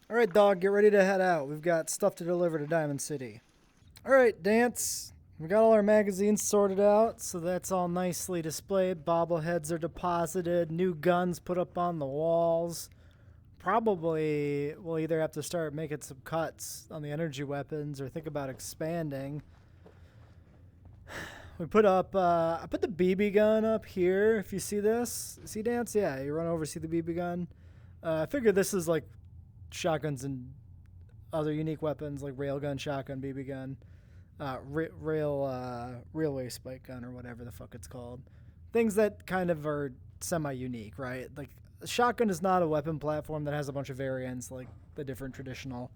Alright, dog, get ready to head out. We've got stuff to deliver to Diamond City. Alright, Dance. We got all our magazines sorted out, so that's all nicely displayed. Bobbleheads are deposited, new guns put up on the walls. Probably we'll either have to start making some cuts on the energy weapons or think about expanding. We put up, I put the BB gun up here, if you see this. See, Dance? Yeah, you run over, see the BB gun? I figure this is like shotguns and other unique weapons like railgun, shotgun, BB gun, railway spike gun, or whatever the fuck it's called. Things that kind of are semi-unique, right? Like, a shotgun is not a weapon platform that has a bunch of variants like the different traditional,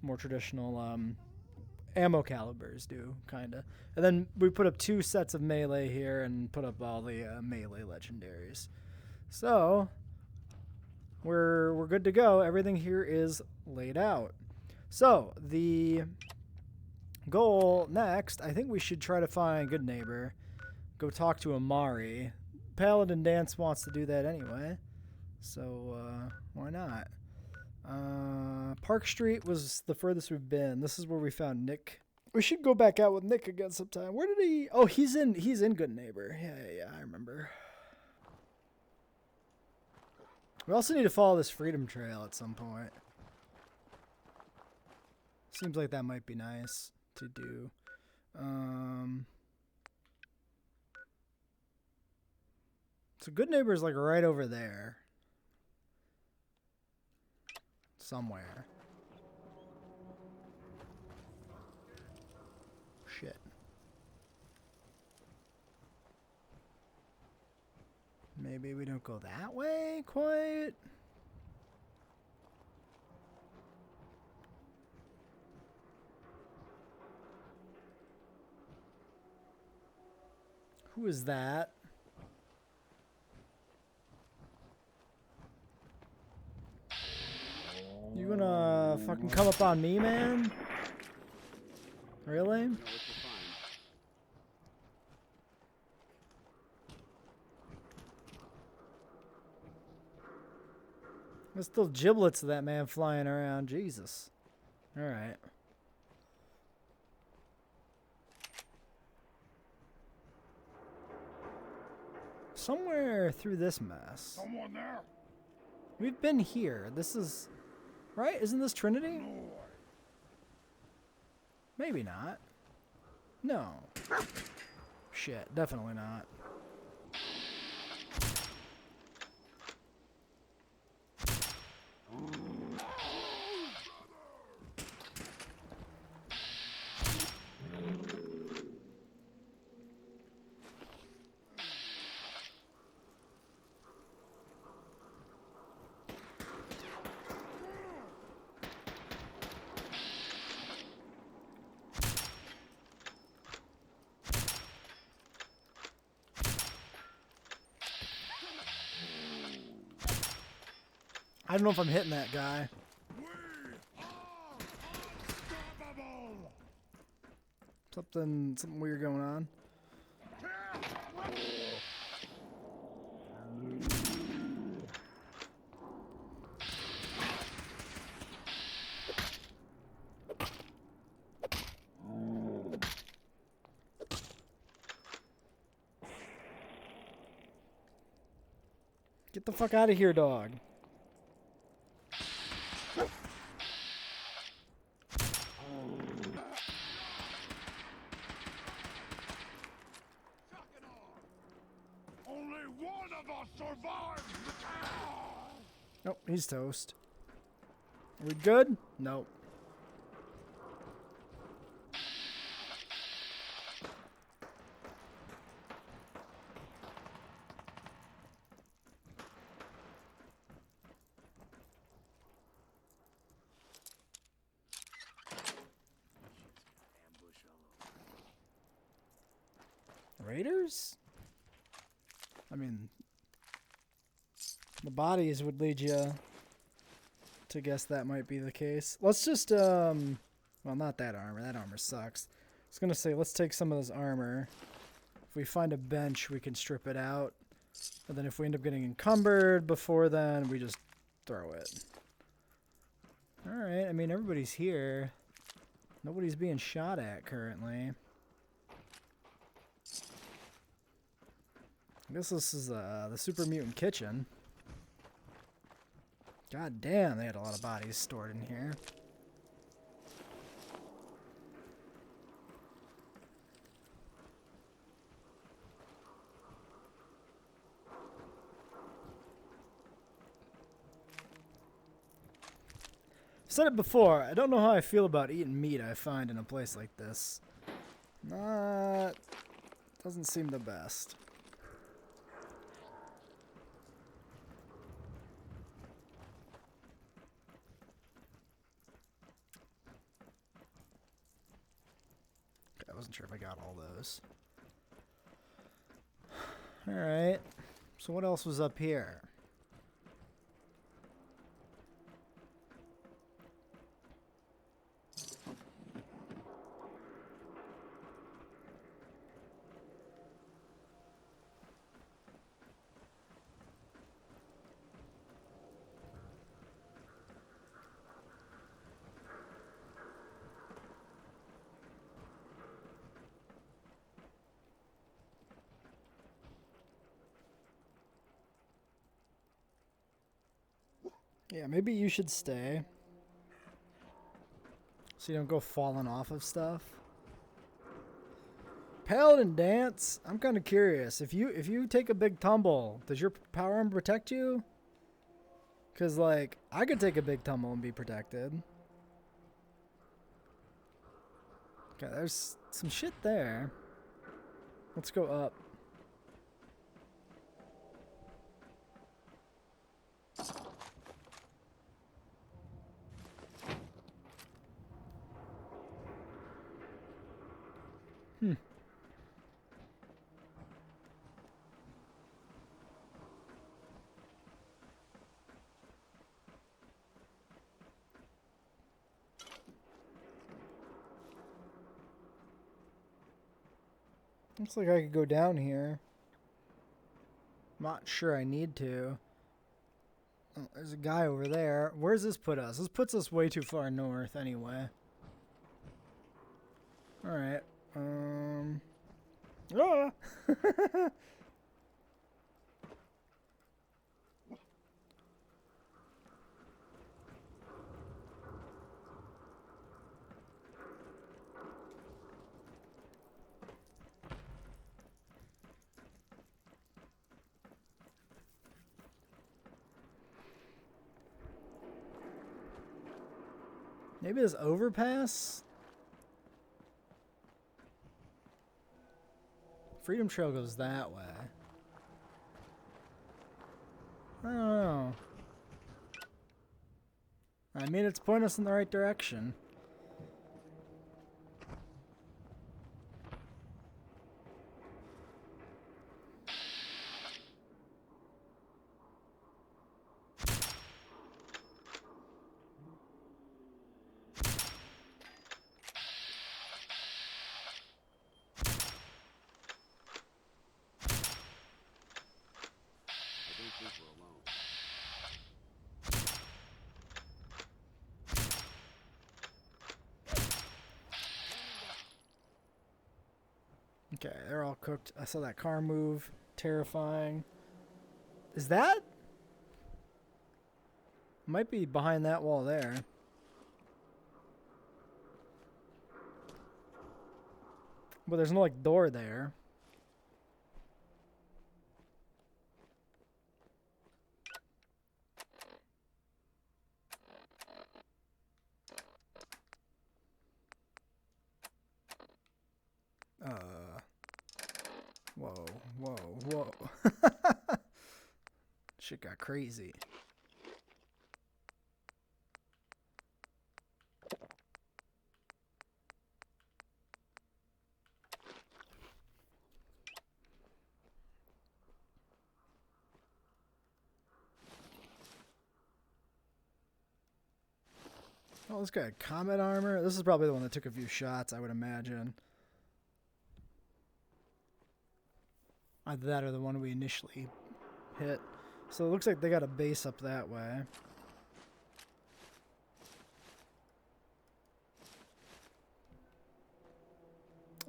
more traditional ammo calibers do, kind of. And then we put up 2 sets of melee here and put up all the melee legendaries. So we're good to go. Everything here is laid out. So the goal next, I think we should try to find Goodneighbor. Go talk to Amari. Paladin Dance wants to do that anyway, so why not? Park Street was the furthest we've been. This is where we found Nick. We should go back out with Nick again sometime. Where did he? Oh, he's in Goodneighbor. Yeah, I remember. We also need to follow this Freedom Trail at some point. Seems like that might be nice to do. So Goodneighbor is like right over there. Somewhere. Shit. Maybe we don't go that way quite. Who is that? You gonna fucking come up on me, man? Really? There's still giblets of that man flying around. Jesus. Alright. Somewhere through this mess. Someone there? We've been here. This is... Right? Isn't this Trinity? No. Maybe not. No. Shit, definitely not. I don't know if I'm hitting that guy. We are unstoppable. Something weird going on. Get the fuck out of here, dog. Only one of us survived the town. Nope, he's toast. Are we good? Nope. Raiders? I mean, the bodies would lead you to guess that might be the case. Let's just, well, not that armor. That armor sucks. I was going to say, let's take some of this armor. If we find a bench, we can strip it out. And then if we end up getting encumbered before then, we just throw it. Alright, I mean, everybody's here. Nobody's being shot at currently. I guess this is the Super Mutant Kitchen. God damn, they had a lot of bodies stored in here. I've said it before, I don't know how I feel about eating meat I find in a place like this. Doesn't seem the best. I wasn't sure if I got all those. Alright. So what else was up here? Yeah, maybe you should stay. So you don't go falling off of stuff. Paladin dance? I'm kind of curious. If you take a big tumble, does your power armor protect you? Because, like, I could take a big tumble and be protected. Okay, there's some shit there. Let's go up. Looks like I could go down here. I'm not sure I need to. Oh, there's a guy over there. Where's this put us? This puts us way too far north anyway. Alright. Ah! Maybe this overpass? Freedom Trail goes that way. I don't know. I mean, it's pointing us in the right direction. Okay, they're all cooked. I saw that car move. Terrifying. Is that? Might be behind that wall there. But there's no, like, door there. Whoa, whoa, whoa. Shit got crazy. Oh, this guy had combat armor. This is probably the one that took a few shots, I would imagine. Either that or the one we initially hit. So it looks like they got a base up that way.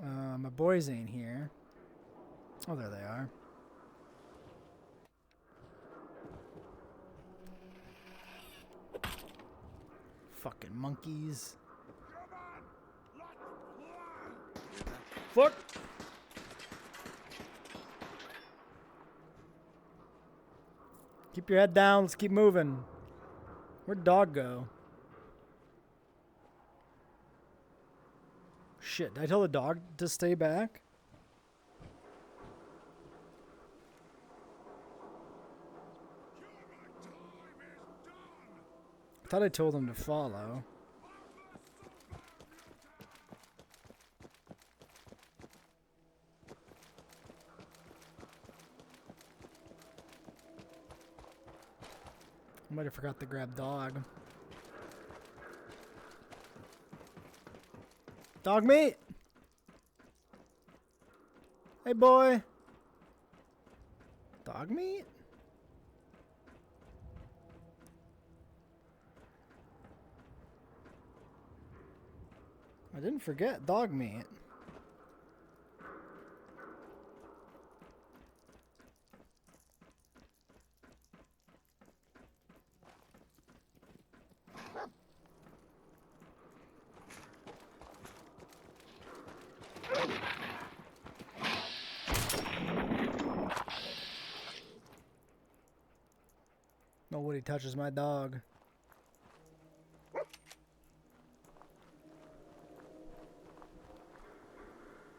My boys ain't here. Oh, there they are. Fucking monkeys. Fuck! Keep your head down. Let's keep moving. Where'd dog go? Shit, did I tell the dog to stay back? I thought I told him to follow. I might have forgot to grab dog. Dog meat! Hey boy! Dog meat? I didn't forget dog meat. Nobody touches my dog.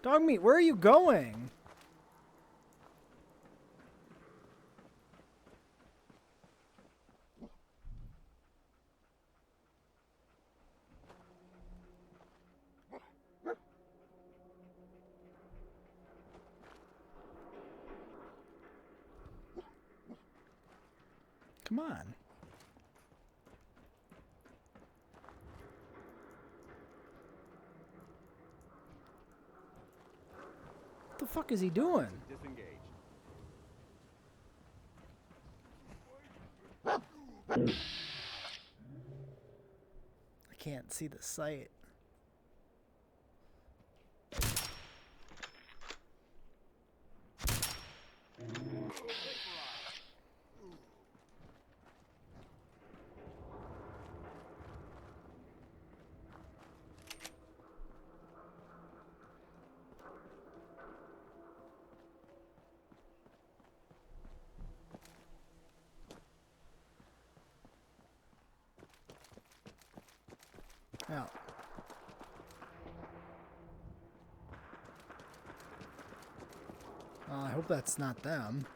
Dog meat, where are you going? Come on. What the fuck is he doing? Disengage. I can't see the sight. Yeah. I hope that's not them.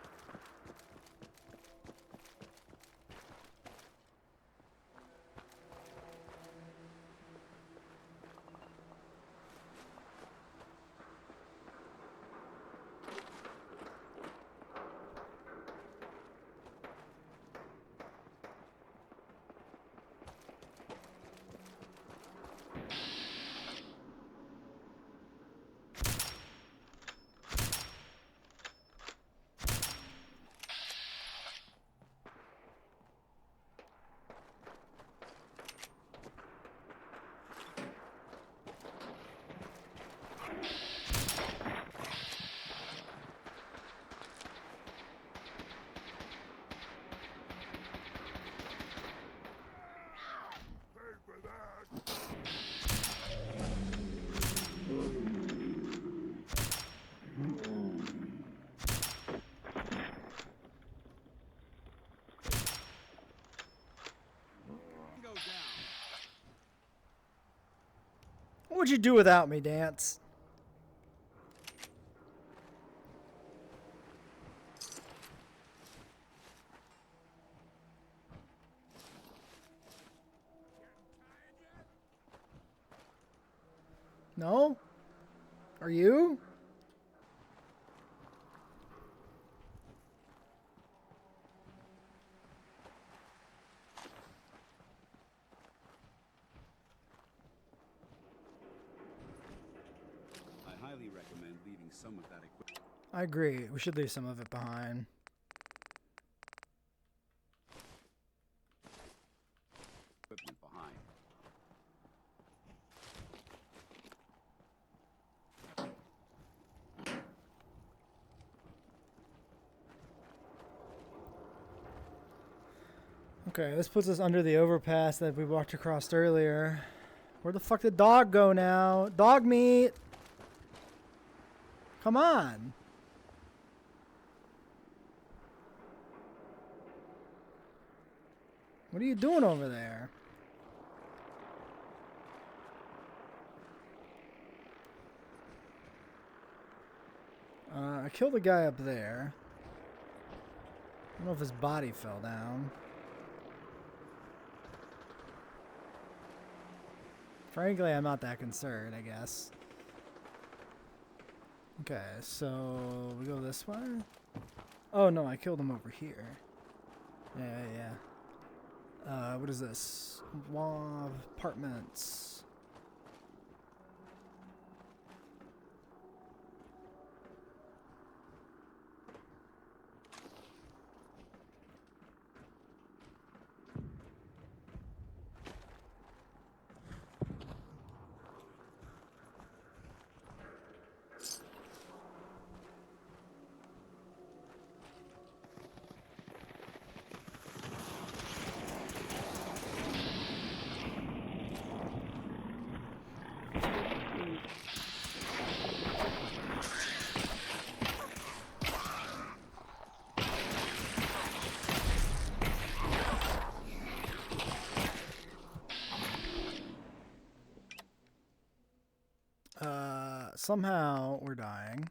What would you do without me, Dance? No? Are you? I highly recommend leaving some of that equipment. I agree. We should leave some of it behind. Behind. Okay, this puts us under the overpass that we walked across earlier. Where the fuck did dog go now? Dog meat! Come on! What are you doing over there? I killed a guy up there. I don't know if his body fell down. Frankly, I'm not that concerned, I guess. Okay, so we go this way? Oh no, I killed him over here. Yeah. What is this? Apartments. Somehow we're dying.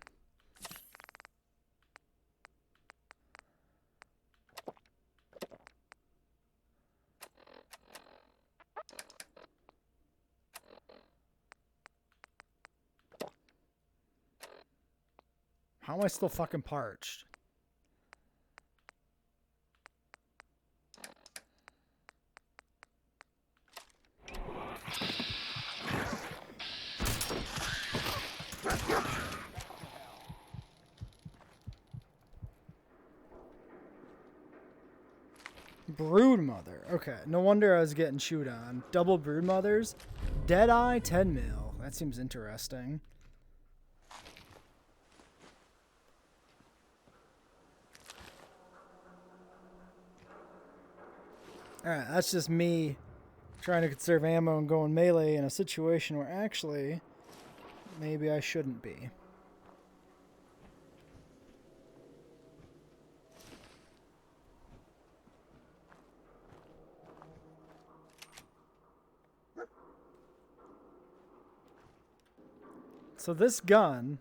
How am I still fucking parched? Broodmother. Okay, no wonder I was getting chewed on. Double broodmothers. Deadeye 10 mil. That seems interesting. Alright, that's just me trying to conserve ammo and going melee in a situation where actually maybe I shouldn't be. So this gun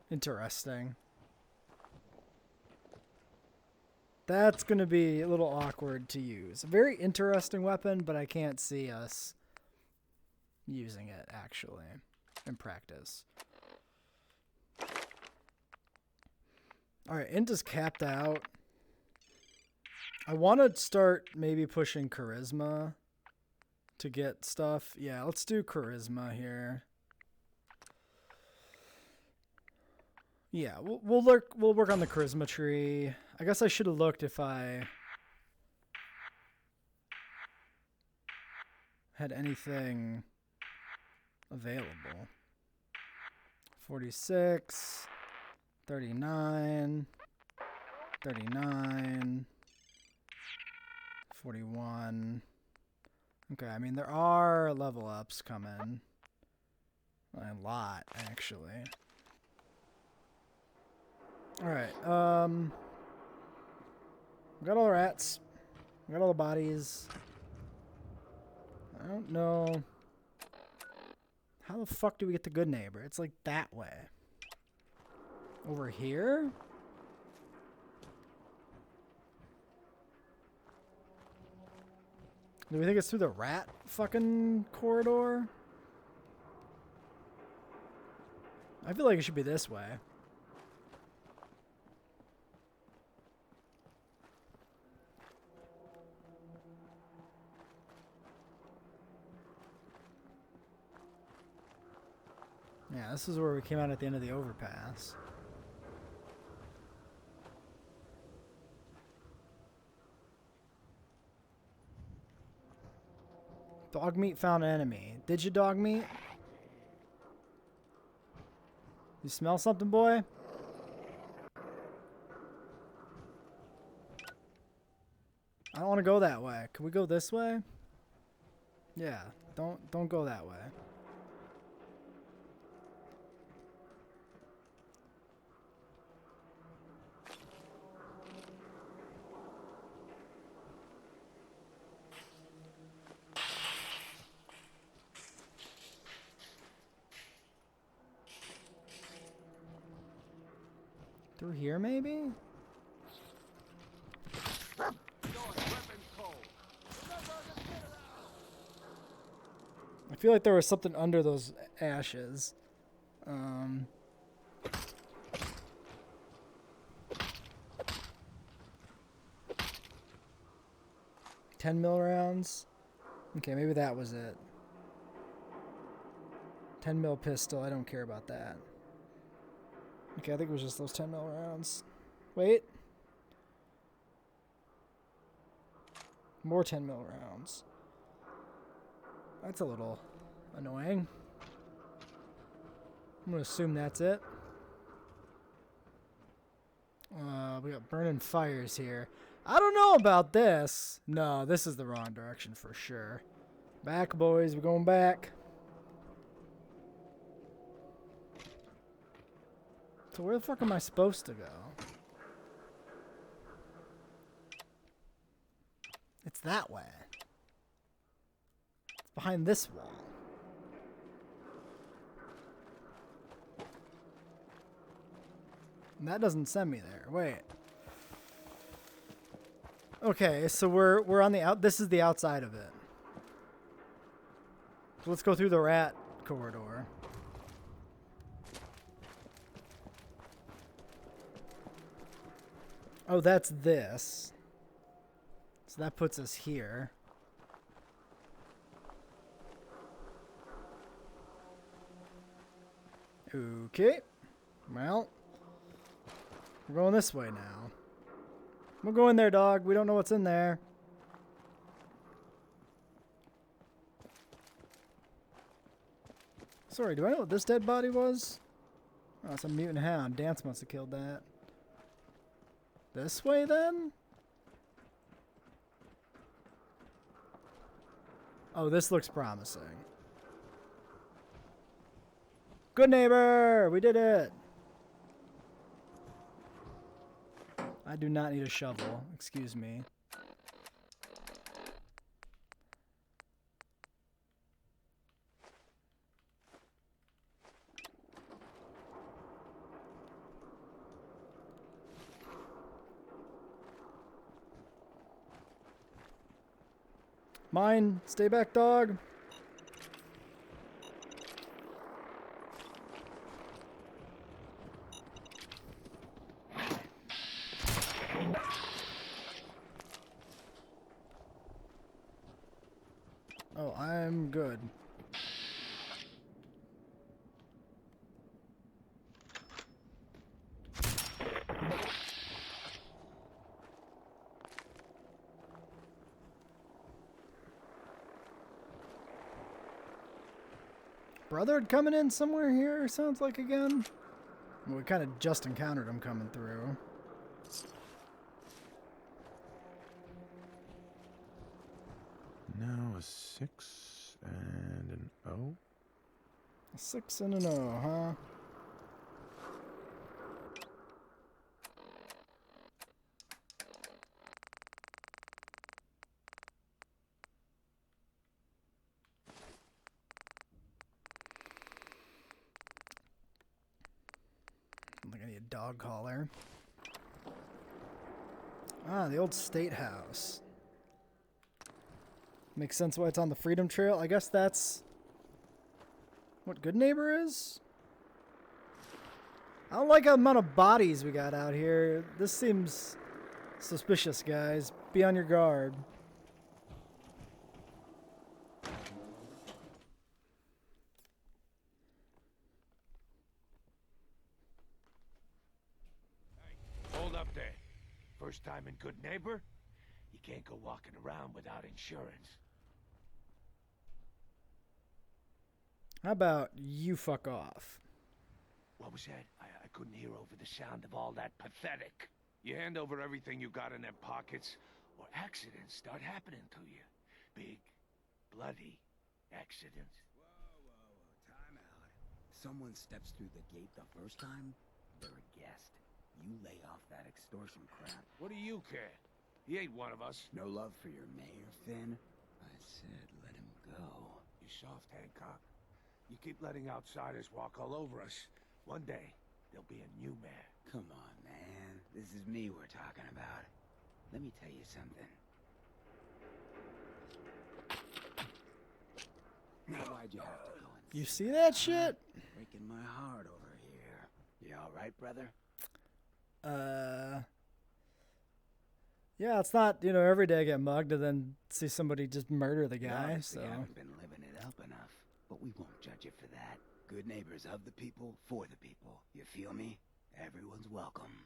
interesting. That's going to be a little awkward to use. A very interesting weapon, but I can't see us using it actually in practice. Alright, int is capped out. I want to start maybe pushing charisma to get stuff. Yeah, let's do charisma here. Yeah, we'll work on the charisma tree. I guess I should have looked if I had anything available. 46, 39, 39, 41. Okay, I mean, there are level ups coming. A lot, actually. Alright, we got all the rats. We got all the bodies. I don't know. How the fuck do we get to Goodneighbor? It's like that way. Over here? Do we think it's through the rat fucking corridor? I feel like it should be this way. Yeah, this is where we came out at the end of the overpass. Dog meat found an enemy. Did you, dog meat? You smell something, boy? I don't want to go that way. Can we go this way? Yeah. Don't go that way. Through here, maybe? I feel like there was something under those ashes. 10 mil rounds. Okay, maybe that was it. 10 mil pistol. I don't care about that. Okay, I think it was just those 10 mil rounds. Wait. More 10 mil rounds. That's a little annoying. I'm gonna assume that's it. We got burning fires here. I don't know about this. No, this is the wrong direction for sure. Back, boys. We're going back. So where the fuck am I supposed to go? It's that way. It's behind this wall. And that doesn't send me there. Wait. Okay, so we're on the out. This is the outside of it. So let's go through the rat corridor. Oh, that's this. So that puts us here. Okay. Well, we're going this way now. We'll go in there, dog. We don't know what's in there. Sorry, do I know what this dead body was? Oh, it's a mutant hound. Dance must have killed that. This way, then? Oh, this looks promising. Goodneighbor! We did it! I do not need a shovel. Excuse me. Mine. Stay back, dog. Oh, I'm good. Brother coming in somewhere here, sounds like again. Well, we kind of just encountered him coming through. Now a 6 and an O. A 6 and an O, huh? I think I need a dog collar. Ah, the old state house. Makes sense why it's on the Freedom Trail. I guess that's what Goodneighbor is? I don't like the amount of bodies we got out here. This seems suspicious, guys. Be on your guard. Hold up there. First time in Goodneighbor? You can't go walking around without insurance. How about you fuck off? What was that? I couldn't hear over the sound of all that pathetic. You hand over everything you got in them pockets, or accidents start happening to you. Big, bloody accidents. Whoa, time out. Someone steps through the gate the first time, they're a guest. You lay off that extortion crap. What do you care? He ain't one of us. No love for your mayor, Finn? I said let him go. You soft, Hancock. You keep letting outsiders walk all over us. One day, there'll be a new mayor. Come on, man. This is me we're talking about. Let me tell you something. Now, why'd you have to go and You see that shit? breaking my heart over here? You all right, brother? Yeah, it's not, you know, every day I get mugged and then see somebody just murder the You guy, obviously so. haven't been living it up enough, but we won't judge you for that. Good neighbors of the people, for the people. You feel me? Everyone's welcome.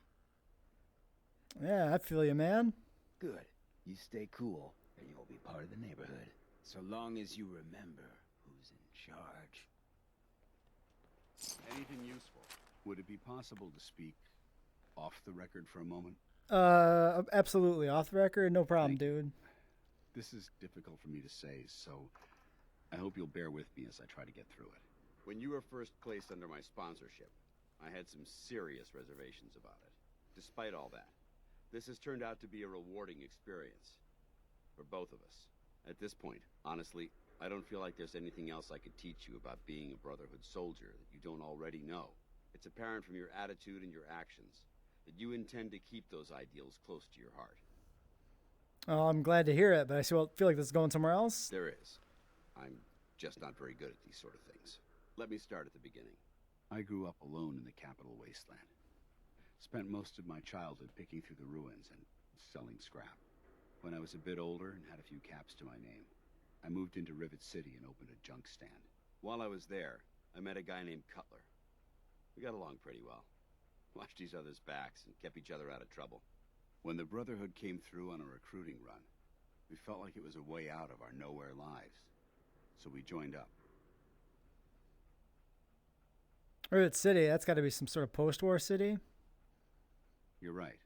Yeah, I feel you, man. Good. You stay cool, and you'll be part of the neighborhood. So long as you remember who's in charge. Anything useful? Would it be possible to speak off the record for a moment? Absolutely. Off the record, no problem, Thank you. dude. This is difficult for me to say, so I hope you'll bear with me as I try to get through it. When you were first placed under my sponsorship, I had some serious reservations about it. Despite all that, this has turned out to be a rewarding experience for both of us. At this point, honestly, I don't feel like there's anything else I could teach you about being a Brotherhood soldier that you don't already know. It's apparent from your attitude and your actions that you intend to keep those ideals close to your heart. Oh, I'm glad to hear it, but I feel like this is going somewhere else. There is. I'm just not very good at these sort of things. Let me start at the beginning. I grew up alone in the capital wasteland. Spent most of my childhood picking through the ruins and selling scrap. When I was a bit older and had a few caps to my name, I moved into Rivet City and opened a junk stand. While I was there, I met a guy named Cutler. We got along pretty well. Watched each other's backs and kept each other out of trouble. When the Brotherhood came through on a recruiting run, we felt like it was a way out of our nowhere lives. So we joined up. Rivet City, that's got to be some sort of post-war city. You're right.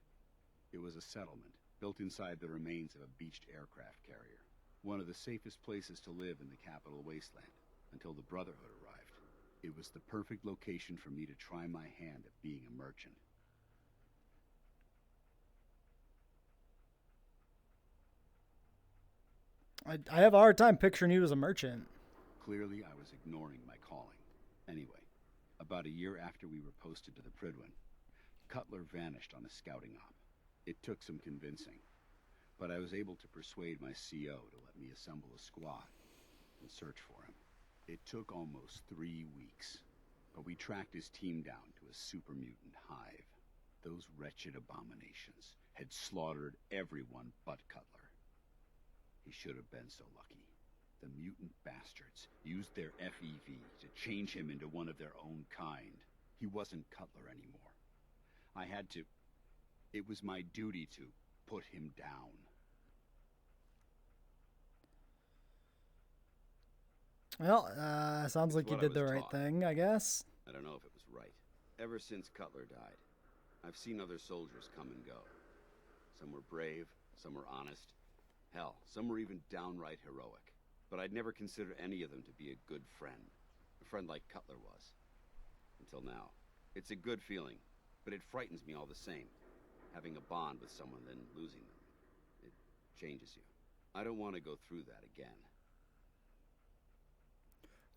It was a settlement built inside the remains of a beached aircraft carrier. One of the safest places to live in the capital wasteland until the Brotherhood arrived. It was the perfect location for me to try my hand at being a merchant. I have a hard time picturing you as a merchant. Clearly, I was ignoring my calling. Anyway, about a year after we were posted to the Prydwen, Cutler vanished on a scouting op. It took some convincing, but I was able to persuade my CO to let me assemble a squad and search for him. It took almost 3 weeks, but we tracked his team down to a super mutant hive. Those wretched abominations had slaughtered everyone but Cutler. He should have been so lucky. The mutant bastards used their FEV to change him into one of their own kind. He wasn't Cutler anymore. I had to... It was my duty to put him down. Well, sounds like you what I did the was right taught. thing, I guess. I don't know if it was right. Ever since Cutler died, I've seen other soldiers come and go. Some were brave, some were honest. Hell, some were even downright heroic. But I'd never considered any of them to be a good friend. A friend like Cutler was. Until now. It's a good feeling, but it frightens me all the same. Having a bond with someone, then losing them. It changes you. I don't want to go through that again.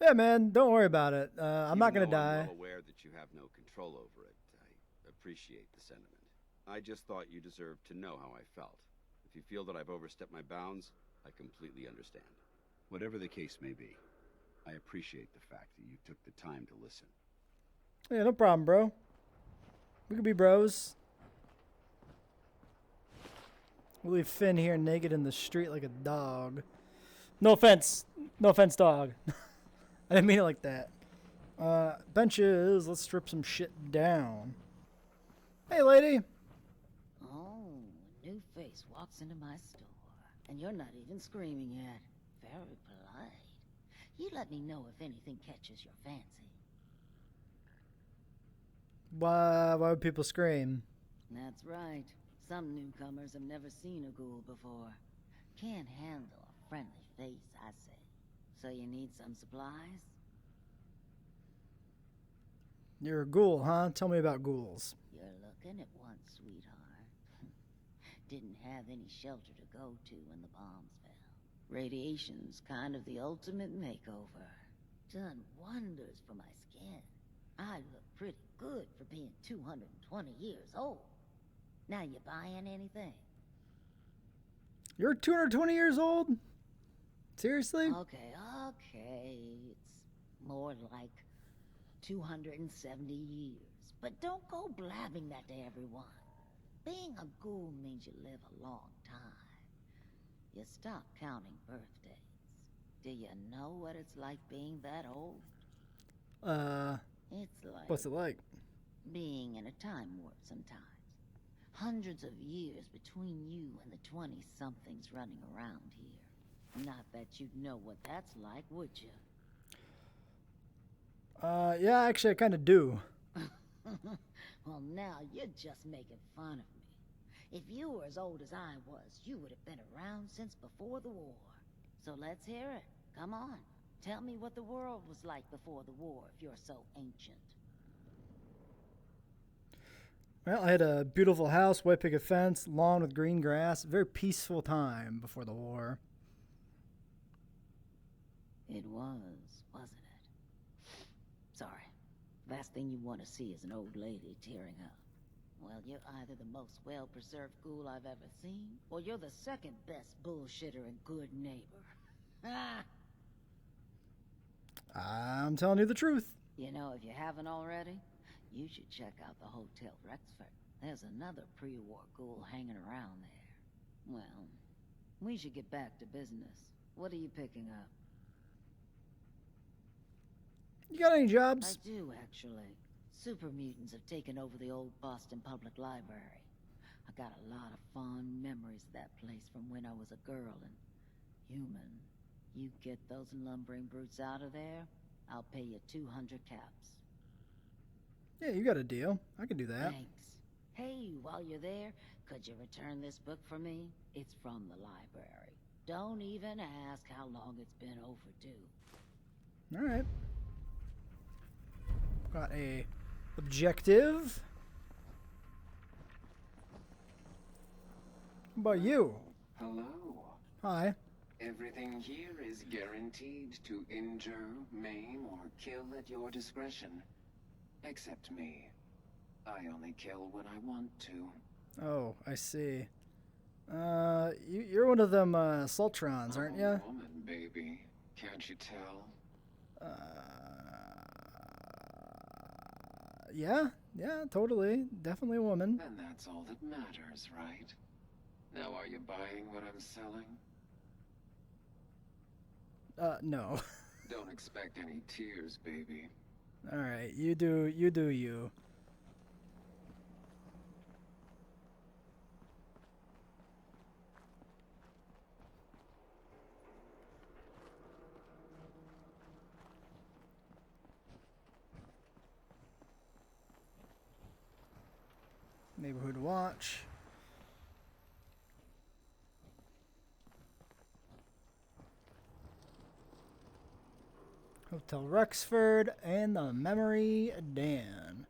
Yeah, man, don't worry about it. I'm not Even going to though die. I'm well aware that you have no control over it, I appreciate the sentiment. I just thought you deserved to know how I felt. If you feel that I've overstepped my bounds, I completely understand. Whatever the case may be, I appreciate the fact that you took the time to listen. Yeah, no problem, bro. We could be bros. We'll leave Finn here naked in the street like a dog. No offense. No offense, dog. I didn't mean it like that. Benches. Let's strip some shit down. Hey, lady. Oh, a new face walks into my store. And you're not even screaming yet. Very polite. You let me know if anything catches your fancy. Why would people scream? That's right. Some newcomers have never seen a ghoul before. Can't handle a friendly face, I say. So you need some supplies? You're a ghoul, huh? Tell me about ghouls. You're looking at one, sweetheart. Didn't have any shelter to go to when the bombs fell. Radiation's kind of the ultimate makeover. Done wonders for my skin. I look pretty good for being 220 years old. Now you buying anything? You're 220 years old? Seriously? Okay. It's more like 270 years. But don't go blabbing that to everyone. Being a ghoul means you live a long time. You stop counting birthdays. Do you know what it's like being that old? It's like... What's it like? being in a time warp sometimes. Hundreds of years between you and the 20-somethings running around here. Not that you'd know what that's like, would you? Yeah, actually I kind of do. Well, now you're just making fun of me. If you were as old as I was, you would have been around since before the war. So let's hear it. Come on. Tell me what the world was like before the war if you're so ancient. Well, I had a beautiful house, white picket fence, lawn with green grass. Very peaceful time before the war. It was, wasn't it? Sorry. Last thing you want to see is an old lady tearing up. Well, you're either the most well-preserved ghoul I've ever seen, or you're the second best bullshitter and good neighbor. Ah! I'm telling you the truth. You know, if you haven't already, you should check out the Hotel Rexford. There's another pre-war ghoul hanging around there. Well, we should get back to business. What are you picking up? You got any jobs? I do, actually. Super mutants have taken over the old Boston Public Library. I got a lot of fond memories of that place from when I was a girl and human. You get those lumbering brutes out of there, I'll pay you 200 caps. Yeah, you got a deal. I can do that. Thanks. Hey, while you're there, could you return this book for me? It's from the library. Don't even ask how long it's been overdue. All right. Got a objective. How about you? Hello. Hi. Everything here is guaranteed to injure, maim, or kill at your discretion. Except me. I only kill when I want to. Oh, I see. You're one of them Sultrons, aren't I'm you? a woman, baby. Can't you tell? Yeah, totally. Definitely a woman. And that's all that matters, right? Now are you buying what I'm selling? No. Don't expect any tears, baby. All right, you do you. Neighborhood watch. Hotel Rexford and the Memory Den.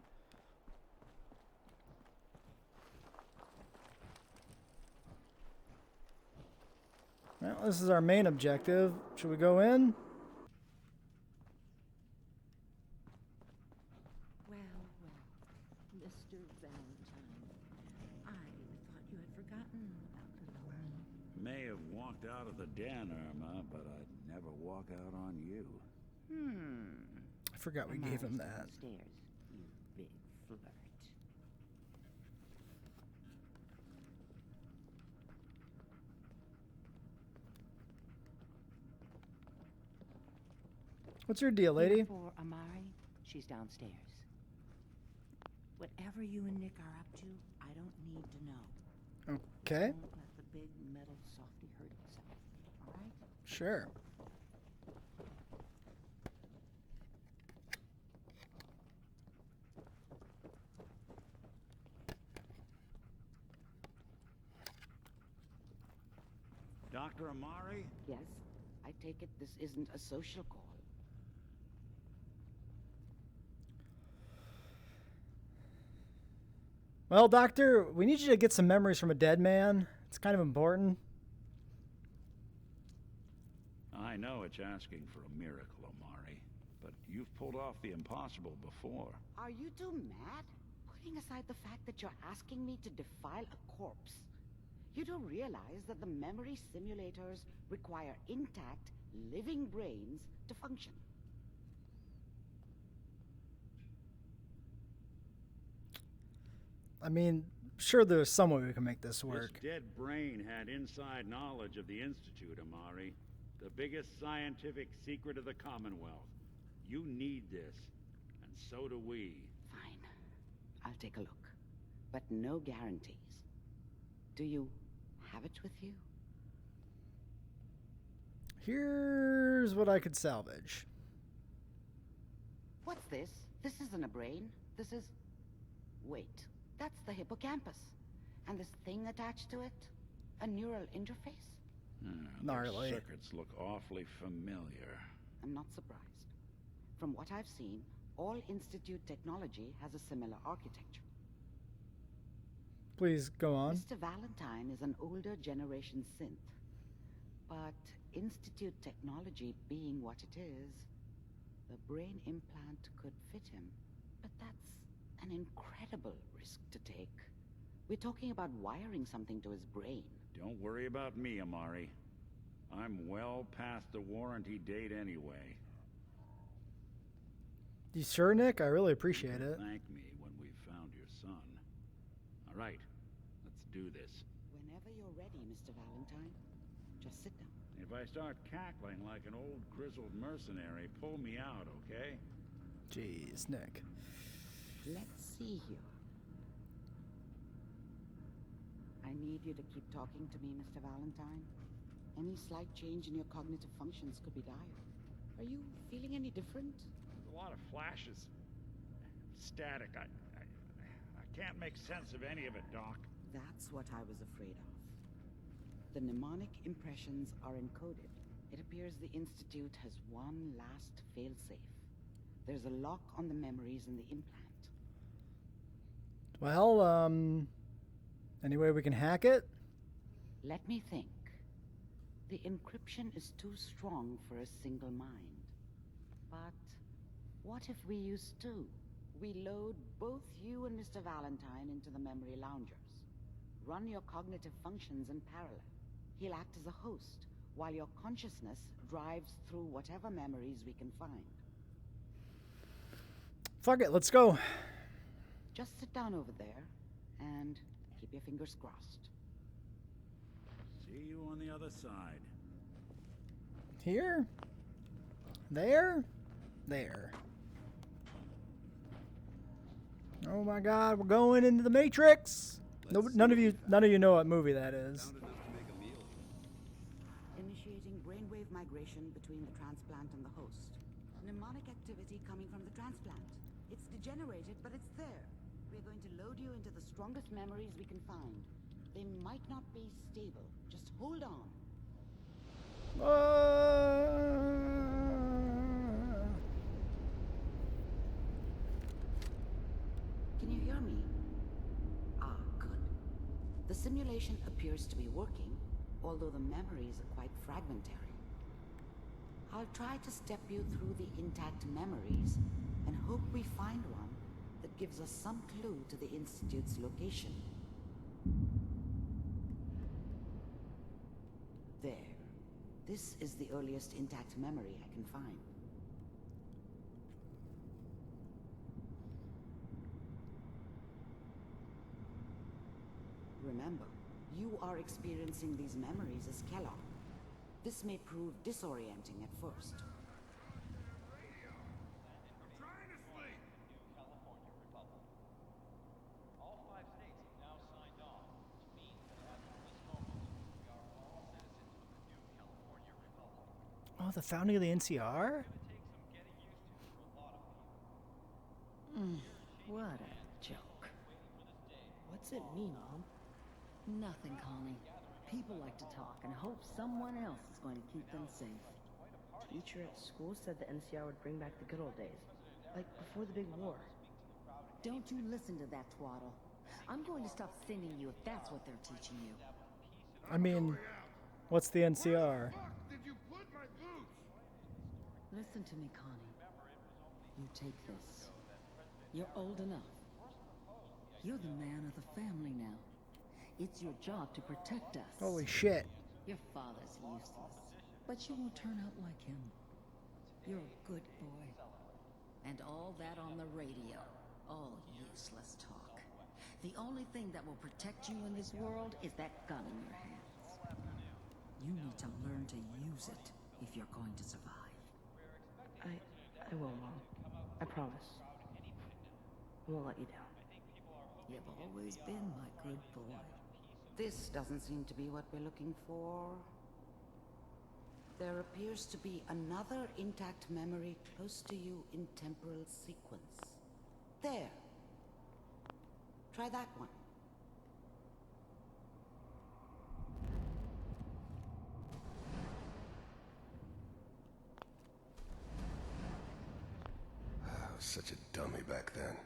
Well, this is our main objective. Should we go in? Well, Mr. Valentine, I thought you had forgotten about little me. May have walked out of the den, Irma, but I'd never walk out on you. I forgot we gave him that. Downstairs, you big flirt. What's your deal, lady? For Amari, she's downstairs. Whatever you and Nick are up to, I don't need to know. Okay, Don't let the big metal softy hurt itself, all right? sure. Dr. Amari? Yes, I take it this isn't a social call. Well, Doctor, we need you to get some memories from a dead man. It's kind of important. I know it's asking for a miracle, Amari, but you've pulled off the impossible before. Are you two mad? Putting aside the fact that you're asking me to defile a corpse, you don't realize that the memory simulators require intact, living brains to function. I mean, sure there's some way we can make this work. This dead brain had inside knowledge of the Institute, Amari. The biggest scientific secret of the Commonwealth. You need this, and so do we. Fine. I'll take a look. But no guarantees. Do you have it with you? Here's what I could salvage. What's this? This isn't a brain. This is... Wait. That's the hippocampus. And this thing attached to it? A neural interface? Gnarly. Those circuits look awfully familiar. I'm not surprised. From what I've seen, all Institute technology has a similar architecture. Please go on. Mr. Valentine is an older generation synth. But Institute technology being what it is, the brain implant could fit him. But that's an incredible risk to take. We're talking about wiring something to his brain. Don't worry about me, Amari. I'm well past the warranty date anyway. You sure, Nick? I really appreciate it. Thank me when we've found your son. All right, let's do this. Whenever you're ready, Mr. Valentine. Just sit down. If I start cackling like an old grizzled mercenary, pull me out, okay? Jeez, Nick. Let's see here. I need you to keep talking to me, Mr. Valentine. Any slight change in your cognitive functions could be dire. Are you feeling any different? There's a lot of flashes. Static. I can't make sense of any of it, Doc. That's what I was afraid of. The mnemonic impressions are encoded. It appears the Institute has one last failsafe. There's a lock on the memories in the implant. Well, any way we can hack it? Let me think. The encryption is too strong for a single mind. But what if we use two? We load both you and Mr. Valentine into the memory loungers. Run your cognitive functions in parallel. He'll act as a host, while your consciousness drives through whatever memories we can find. Fuck it, let's go. Just sit down over there, and keep your fingers crossed. See you on the other side. Here? There? There. Oh my God, we're going into the Matrix. No, none of you know what movie that is. Initiating brainwave migration between the transplant and the host. Mnemonic activity coming from the transplant. It's degenerated, but it's there. We're going to load you into the strongest memories we can find. They might not be stable. Just hold on. Can you hear me? Ah, good. The simulation appears to be working, although the memories are quite fragmentary. I'll try to step you through the intact memories and hope we find one that gives us some clue to the Institute's location. There. This is the earliest intact memory I can find. Remember, you are experiencing these memories as Kellogg. This may prove disorienting at first. Oh, the founding of the NCR? What a joke. What's it mean, Mom? Nothing, Connie. People like to talk and hope someone else is going to keep them safe. Teacher at school said the NCR would bring back the good old days. Like before the big war. Don't you listen to that twaddle. I'm going to stop sending you if that's what they're teaching you. I mean, what's the NCR? Did you put my boots? Listen to me, Connie. You take this. You're old enough. You're the man of the family now. It's your job to protect us. Holy shit. Your father's useless, but you won't turn out like him. You're a good boy. And all that on the radio, all useless talk. The only thing that will protect you in this world is that gun in your hands. You need to learn to use it if you're going to survive. I will, Mom. I promise. I won't let you down. You've always been my good boy. This doesn't seem to be what we're looking for. There appears to be another intact memory close to you in temporal sequence. There. Try that one. I was such a dummy back then.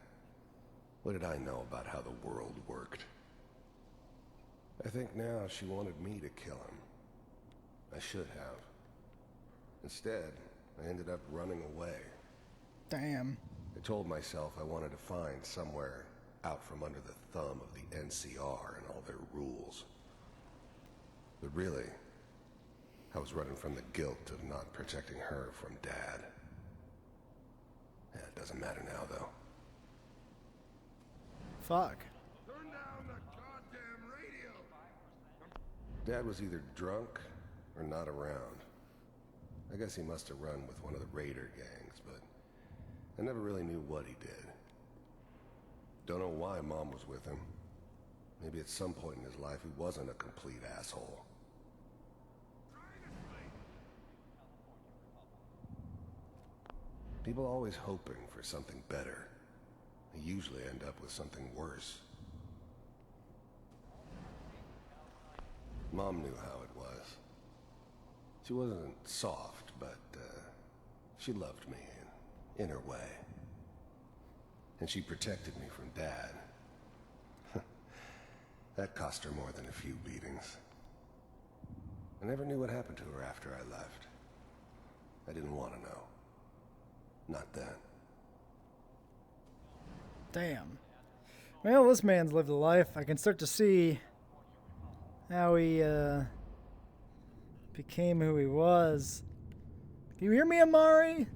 What did I know about how the world worked? I think now she wanted me to kill him. I should have. Instead, I ended up running away. Damn. I told myself I wanted to find somewhere out from under the thumb of the NCR and all their rules. But really, I was running from the guilt of not protecting her from Dad. Yeah, it doesn't matter now, though. Fuck. Turn down the goddamn radio! Dad was either drunk or not around. I guess he must have run with one of the raider gangs, but I never really knew what he did. Don't know why Mom was with him. Maybe at some point in his life he wasn't a complete asshole. People are always hoping for something better. They usually end up with something worse. Mom knew how it was. She wasn't soft, but she loved me in her way. And she protected me from Dad. That cost her more than a few beatings. I never knew what happened to her after I left. I didn't want to know. Not then. Damn. Well, this man's lived a life. I can start to see how he became who he was. Can you hear me, Amari?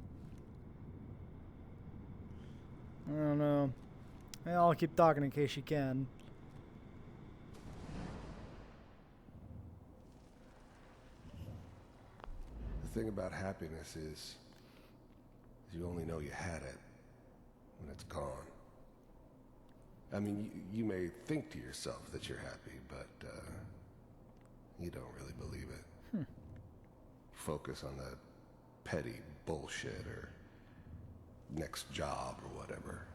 I don't know. Well, I'll keep talking in case you can. The thing about happiness is you only know you had it when it's gone. I mean, you may think to yourself that you're happy, but you don't really believe it. Focus on the petty bullshit or next job or whatever.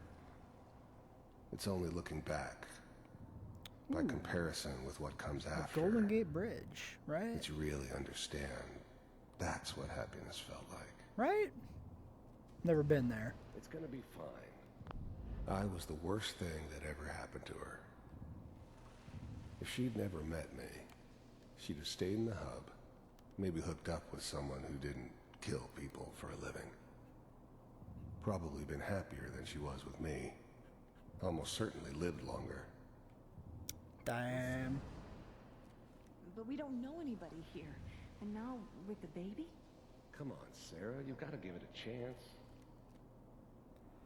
It's only looking back, by comparison with what comes after. Golden Gate Bridge, right? That you really understand. That's what happiness felt like. Right? Never been there. It's gonna be fine. I was the worst thing that ever happened to her. If she'd never met me, she'd have stayed in the hub, maybe hooked up with someone who didn't kill people for a living. Probably been happier than she was with me. Almost certainly lived longer. Damn. But we don't know anybody here. And now, with the baby? Come on, Sarah, you've got to give it a chance.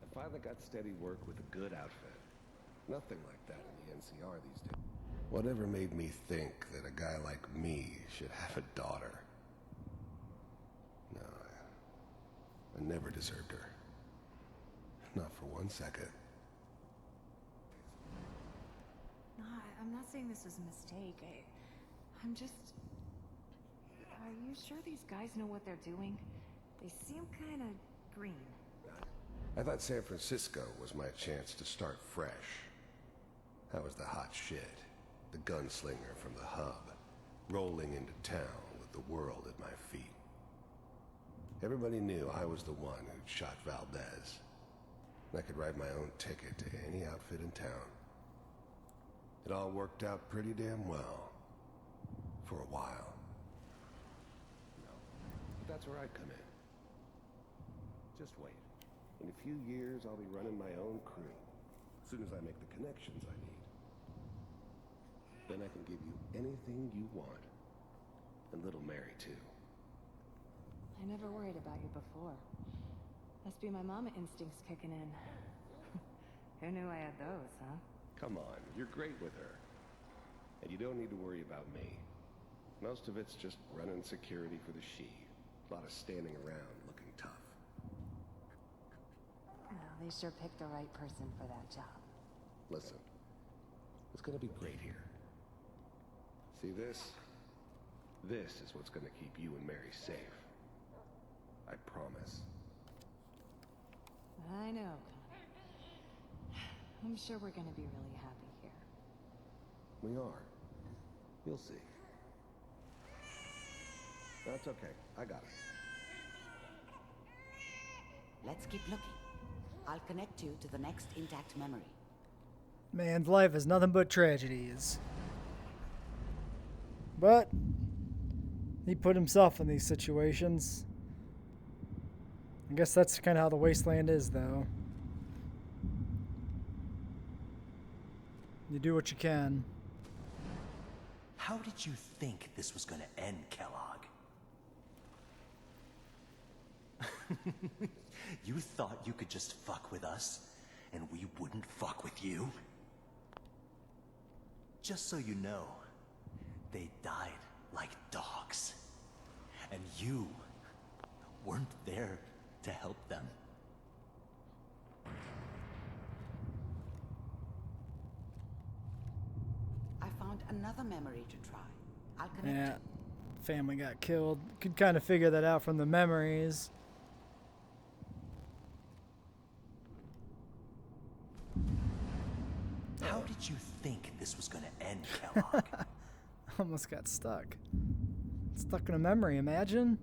I finally got steady work with a good outfit. Nothing like that in the NCR these days. Whatever made me think that a guy like me should have a daughter? No, I never deserved her. Not for 1 second. No, I'm not saying this was a mistake. I'm just... Are you sure these guys know what they're doing? They seem kind of green. I thought San Francisco was my chance to start fresh. I was the hot shit, the gunslinger from the hub. rolling into town with the world at my feet. Everybody knew I was the one who'd shot Valdez. I could write my own ticket to any outfit in town. It all worked out pretty damn well. For a while. But that's where I come in. Just wait. In a few years, I'll be running my own crew. As soon as I make the connections I need. Then I can give you anything you want. And little Mary, too. I never worried about you before. Must be my mama instincts kicking in. Who knew I had those, huh? Come on, you're great with her. And you don't need to worry about me. Most of it's just running security for the she. A lot of standing around looking tough. Well, they sure picked the right person for that job. Listen, it's gonna be great here. See this? This is what's gonna keep you and Mary safe. I promise. I know, Connor. I'm sure we're gonna be really happy here. We are. You'll see. That's okay. I got it. Let's keep looking. I'll connect you to the next intact memory. Man's life is nothing but tragedies. But he put himself in these situations. I guess that's kind of how the wasteland is, though. You do what you can. How did you think this was gonna end, Kellogg? You thought you could just fuck with us, and we wouldn't fuck with you? Just so you know, they died like dogs. And you weren't there to help them. I found another memory to try. I'll connect Yeah, you. family got killed. Could kind of figure that out from the memories. How did you think this was gonna end, Kellogg? Almost got stuck. Stuck in a memory, imagine.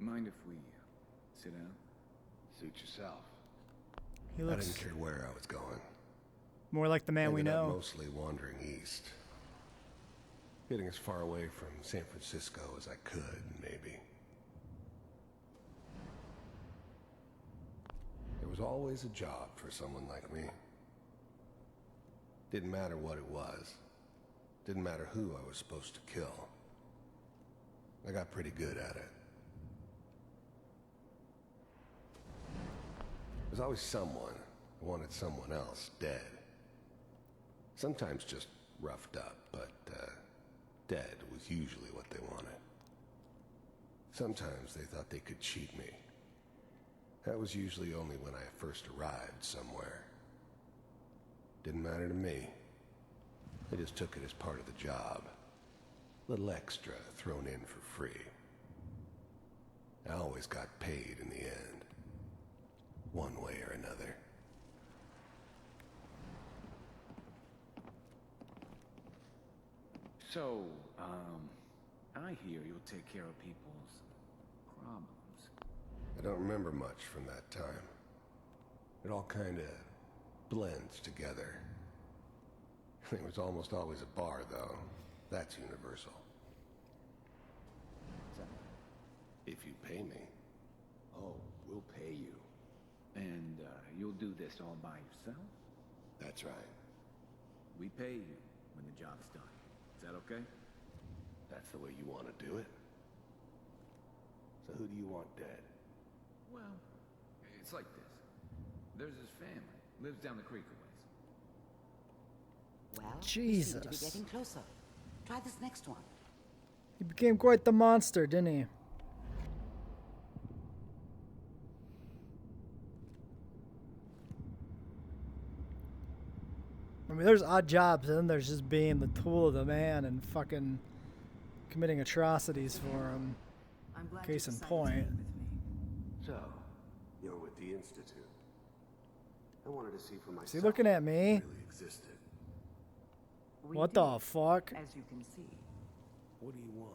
Mind if we sit down? Suit yourself. He I looks didn't care where I was going. more like the man we Ended up know. mostly wandering east. Getting as far away from San Francisco as I could, maybe. There was always a job for someone like me. Didn't matter what it was. Didn't matter who I was supposed to kill. I got pretty good at it. There's always someone who wanted someone else dead. Sometimes just roughed up, but dead was usually what they wanted. Sometimes they thought they could cheat me. That was usually only when I first arrived somewhere. Didn't matter to me. They just took it as part of the job. Little extra thrown in for free. I always got paid in the end. One way or another. So, I hear you'll take care of people's problems. I don't remember much from that time. It all kind of blends together. There was almost always a bar, though. That's universal. If you pay me. Oh, we'll pay you. And, you'll do this all by yourself? That's right. We pay you when the job's done. Is that okay? That's the way you want to do it. So who do you want dead? Well, it's like this. There's his family. Lives down the creek a ways. Well, Jesus. we seem to be getting closer. Try this next one. He became quite the monster, didn't he? I mean, there's odd jobs, and then there's just being the tool of the man and fucking committing atrocities for him. I'm glad Case you in decided to point. meet with me. So, you're with the Institute. I wanted to see for myself. Is he looking at me? If it really existed. What the fuck? As you can see. What do you want?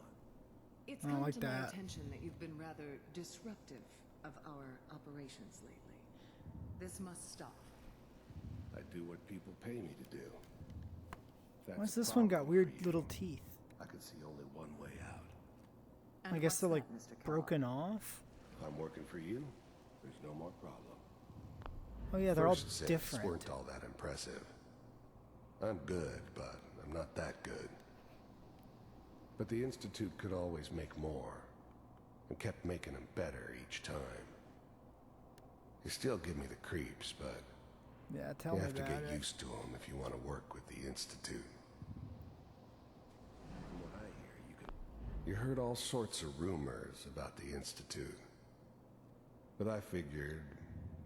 It's I don't come like to my that. attention that you've been rather disruptive of our operations lately. This must stop. I do what people pay me to do. That's Why's the this one got problem weird for you. little teeth? I can see only one way out. And I guess what's they're like that, Mr. Kellogg? broken off. If I'm working for you, there's no more problem. Oh yeah, they're First all sales different. weren't all that impressive. I'm good, but I'm not that good. But the Institute could always make more, and kept making them better each time. You still give me the creeps, but Yeah, tell you me have to about get it. used to them if you want to work with the Institute. From what I hear, you heard all sorts of rumors about the Institute. But I figured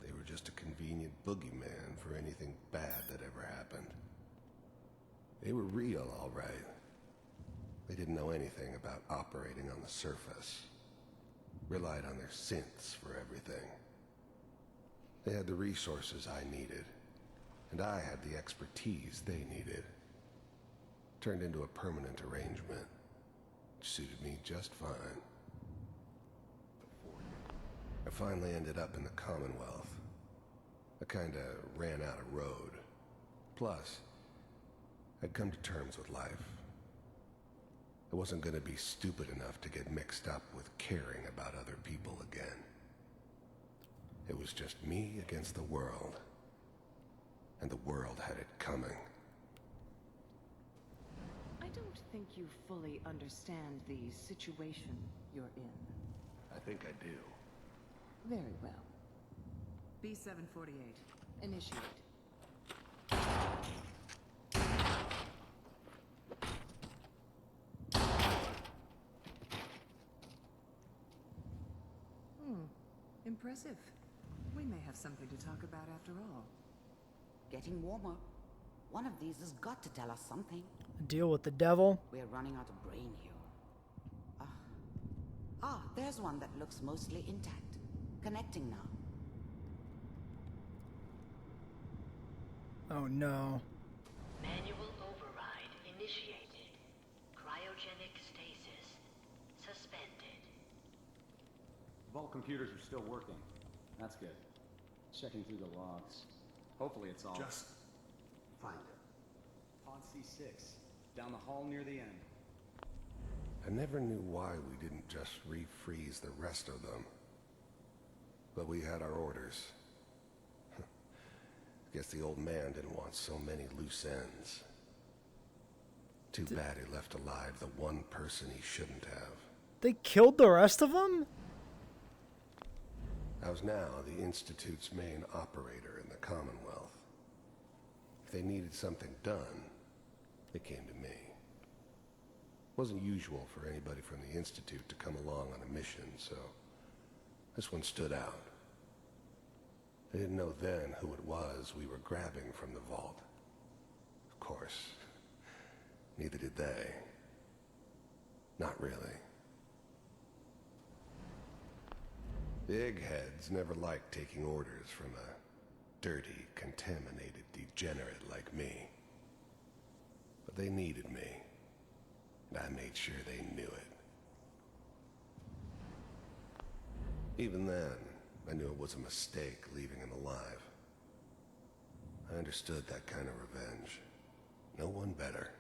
they were just a convenient boogeyman for anything bad that ever happened. They were real, all right. They didn't know anything about operating on the surface. Relied on their synths for everything. They had the resources I needed, and I had the expertise they needed. Turned into a permanent arrangement, which suited me just fine. I finally ended up in the Commonwealth. I kinda ran out of road. Plus, I'd come to terms with life. I wasn't gonna be stupid enough to get mixed up with caring about other people again. It was just me against the world. And the world had it coming. I don't think you fully understand the situation you're in. I think I do. Very well. B748. Initiate. Impressive. We may have something to talk about after all. Getting warmer. One of these has got to tell us something. Deal with the devil. We're running out of brain here. There's one that looks mostly intact. Connecting now. Oh no. Manual override initiated. Cryogenic stasis suspended. Vault computers are still working. That's good. Checking through the logs. Hopefully it's all... Just find it. Pod C6. Down the hall near the end. I never knew why we didn't just refreeze the rest of them. But we had our orders. Guess the old man didn't want so many loose ends. Too bad he left alive the one person he shouldn't have. They killed the rest of them? I was now the Institute's main operator in the Commonwealth. If they needed something done, they came to me. It wasn't usual for anybody from the Institute to come along on a mission, so this one stood out. They didn't know then who it was we were grabbing from the vault. Of course, neither did they. Not really. The eggheads never liked taking orders from a dirty, contaminated degenerate like me. But they needed me, and I made sure they knew it. Even then, I knew it was a mistake leaving him alive. I understood that kind of revenge. No one better.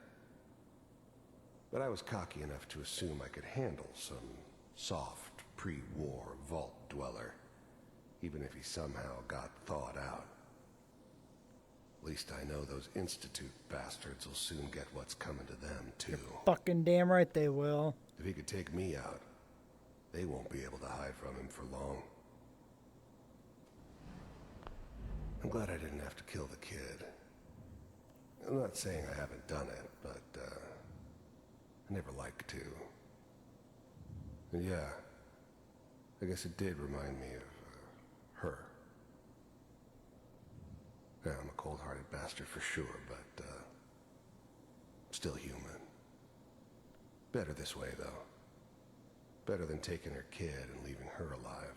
But I was cocky enough to assume I could handle some soft, pre-war vault dweller, even if he somehow got thawed out. At least I know those Institute bastards will soon get what's coming to them, too. Fucking damn right they will. If he could take me out, they won't be able to hide from him for long. I'm glad I didn't have to kill the kid. I'm not saying I haven't done it, but, I never liked to. And yeah, I guess it did remind me of, her. Yeah, I'm a cold-hearted bastard for sure, but, still human. Better this way, though. Better than taking her kid and leaving her alive.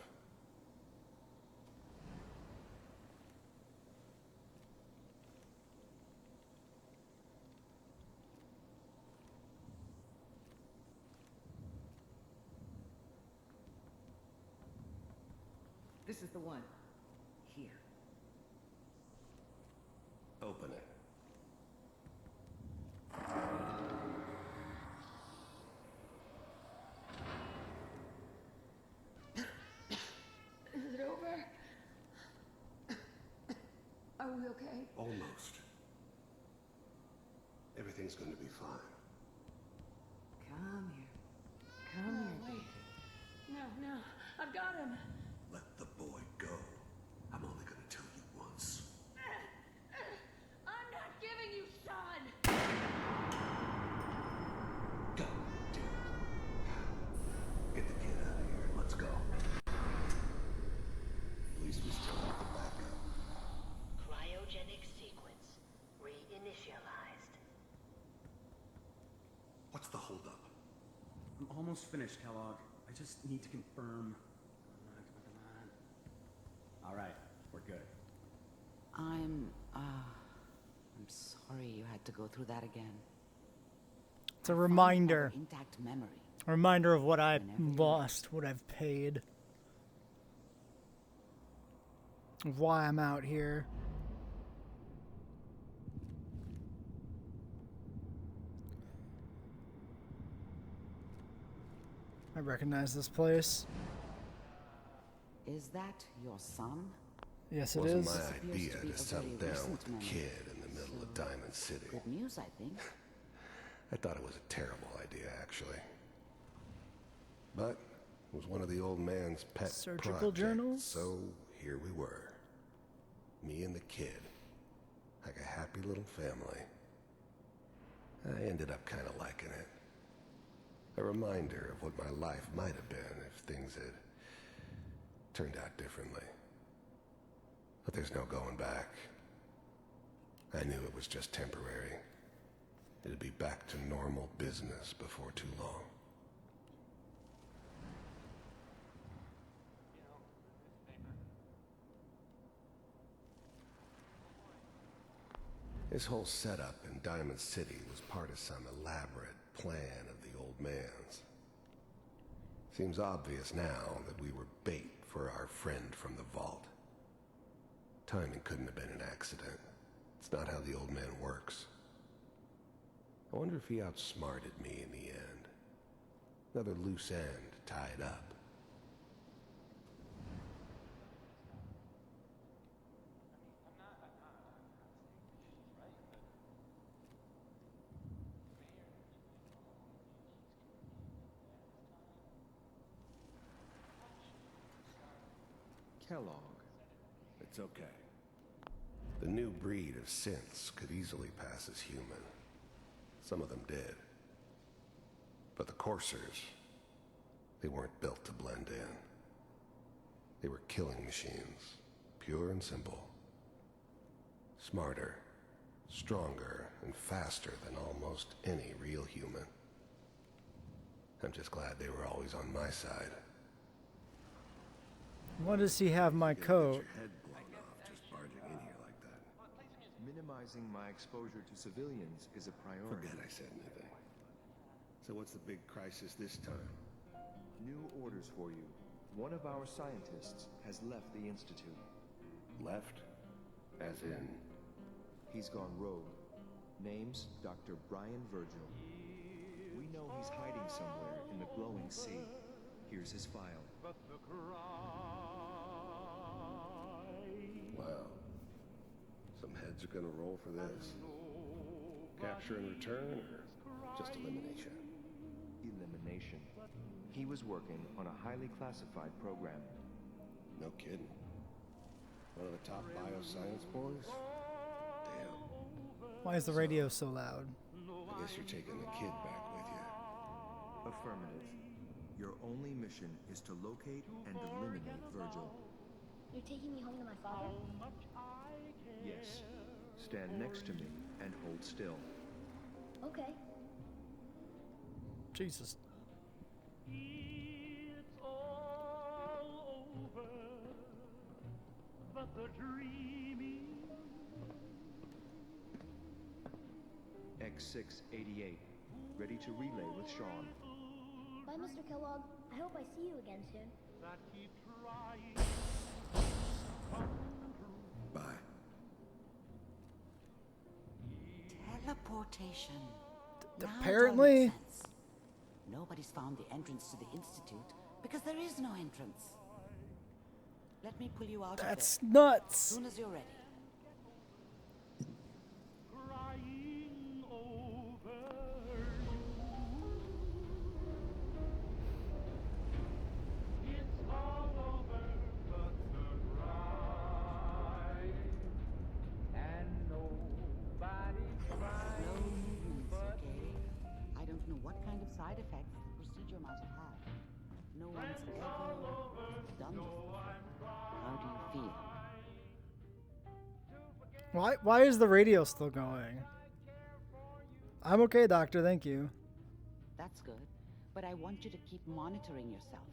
This is the one. Here. Open it. Is it over? Are we okay? Almost. Everything's going to be fine. Come here. Come here, baby. No, I've got him. Let the boy go. I'm only going to tell you once. I'm not giving you son. Go, dude. Get the kid out of here. Let's go. At least we still have the backup. Cryogenic sequence reinitialized. What's the holdup? I'm almost finished, Kellogg. I just need to confirm. Come on. All right, we're good. I'm sorry you had to go through that again. It's a reminder. Intact memory. A reminder of what I've lost, what I've paid. Of why I'm out here. I recognize this place. Is that your son? Yes, it Wasn't is. my idea to settle down with the kid in the middle of Diamond City. Good news, I think. I thought it was a terrible idea, actually. But it was one of the old man's pet Surgical projects, journals? so here we were. Me and the kid. Like a happy little family. I ended up kind of liking it. A reminder of what my life might have been if things had turned out differently. But there's no going back. I knew it was just temporary. It'd be back to normal business before too long. This whole setup in Diamond City was part of some elaborate plan of the old man's. Seems obvious now that we were bait for our friend from the vault. Timing couldn't have been an accident. It's not how the old man works. I wonder if he outsmarted me in the end. Another loose end tied up. Kellogg. It's okay. The new breed of synths could easily pass as human. Some of them did. But the coursers, they weren't built to blend in. They were killing machines, pure and simple. Smarter, stronger, and faster than almost any real human. I'm just glad they were always on my side. Why does he have my coat? Just barging in here like that. Minimizing my exposure to civilians is a priority. Forget I said anything. So what's the big crisis this time? New orders for you. One of our scientists has left the Institute. Left? As in? He's gone rogue. Name's Dr. Brian Virgil. We know he's hiding somewhere in the glowing sea. Here's his file. Wow. Some heads are gonna roll for this. Capture and return, or just elimination? Elimination. He was working on a highly classified program. No kidding. One of the top bioscience boys? Damn. Why is the radio so loud? I guess you're taking the kid back with you. Affirmative. Your only mission is to locate and eliminate Virgil. You're taking me home to my father? Yes. Stand next to me and hold still. Okay. Jesus. It's all over, but the dreaming. X688, ready to relay with Sean. Bye, Mr. Kellogg. I hope I see you again soon. That keep trying. Bye. Teleportation. Now it all Apparently. makes sense. Nobody's found the entrance to the Institute because there is no entrance. Let me pull you out That's of there. nuts. As soon as you're ready. Crying over you. It's all over but the crying. And nobody's Slow crying movements, but okay? I don't know what kind of side effects the procedure might have had. No one's ever done this before. How do you feel? Why is the radio still going? I'm okay, doctor. Thank you. That's good, but I want you to keep monitoring yourself.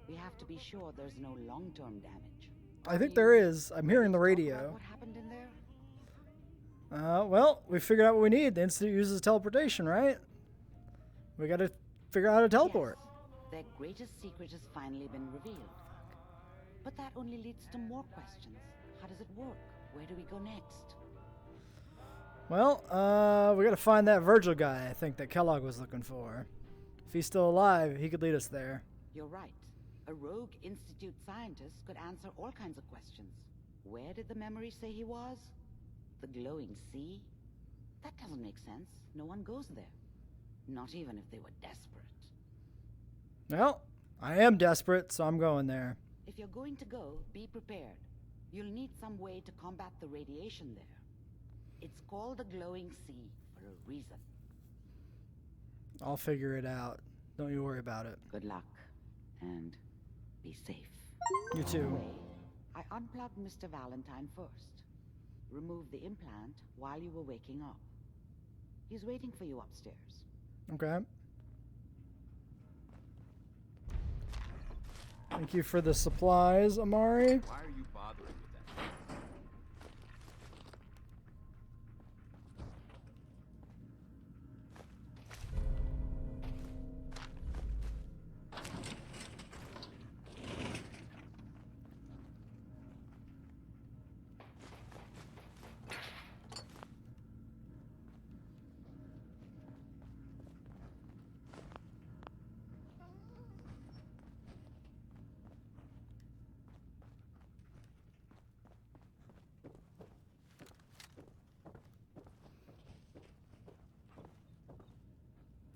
We have to be sure there's no long-term damage. I think there is. I'm hearing the Talk about radio. what happened in there? Well, we figured out what we need. The Institute uses teleportation, right? We gotta figure out how to teleport. Yes, their greatest secret has finally been revealed. But that only leads to more questions. How does it work? Where do we go next? Well, we gotta find that Virgil guy, I think, that Kellogg was looking for. If he's still alive, he could lead us there. You're right. A rogue Institute scientist could answer all kinds of questions. Where did the memory say he was? The glowing sea? That doesn't make sense. No one goes there. Not even if they were desperate. Well, I am desperate, so I'm going there. If you're going to go, be prepared. You'll need some way to combat the radiation there. It's called the glowing sea for a reason. I'll figure it out. Don't you worry about it. Good luck, and be safe. You too. Anyway, I unplugged Mr. Valentine first. Removed the implant while you were waking up. He's waiting for you upstairs. Okay. Thank you for the supplies, Amari. Why are you bothering with that?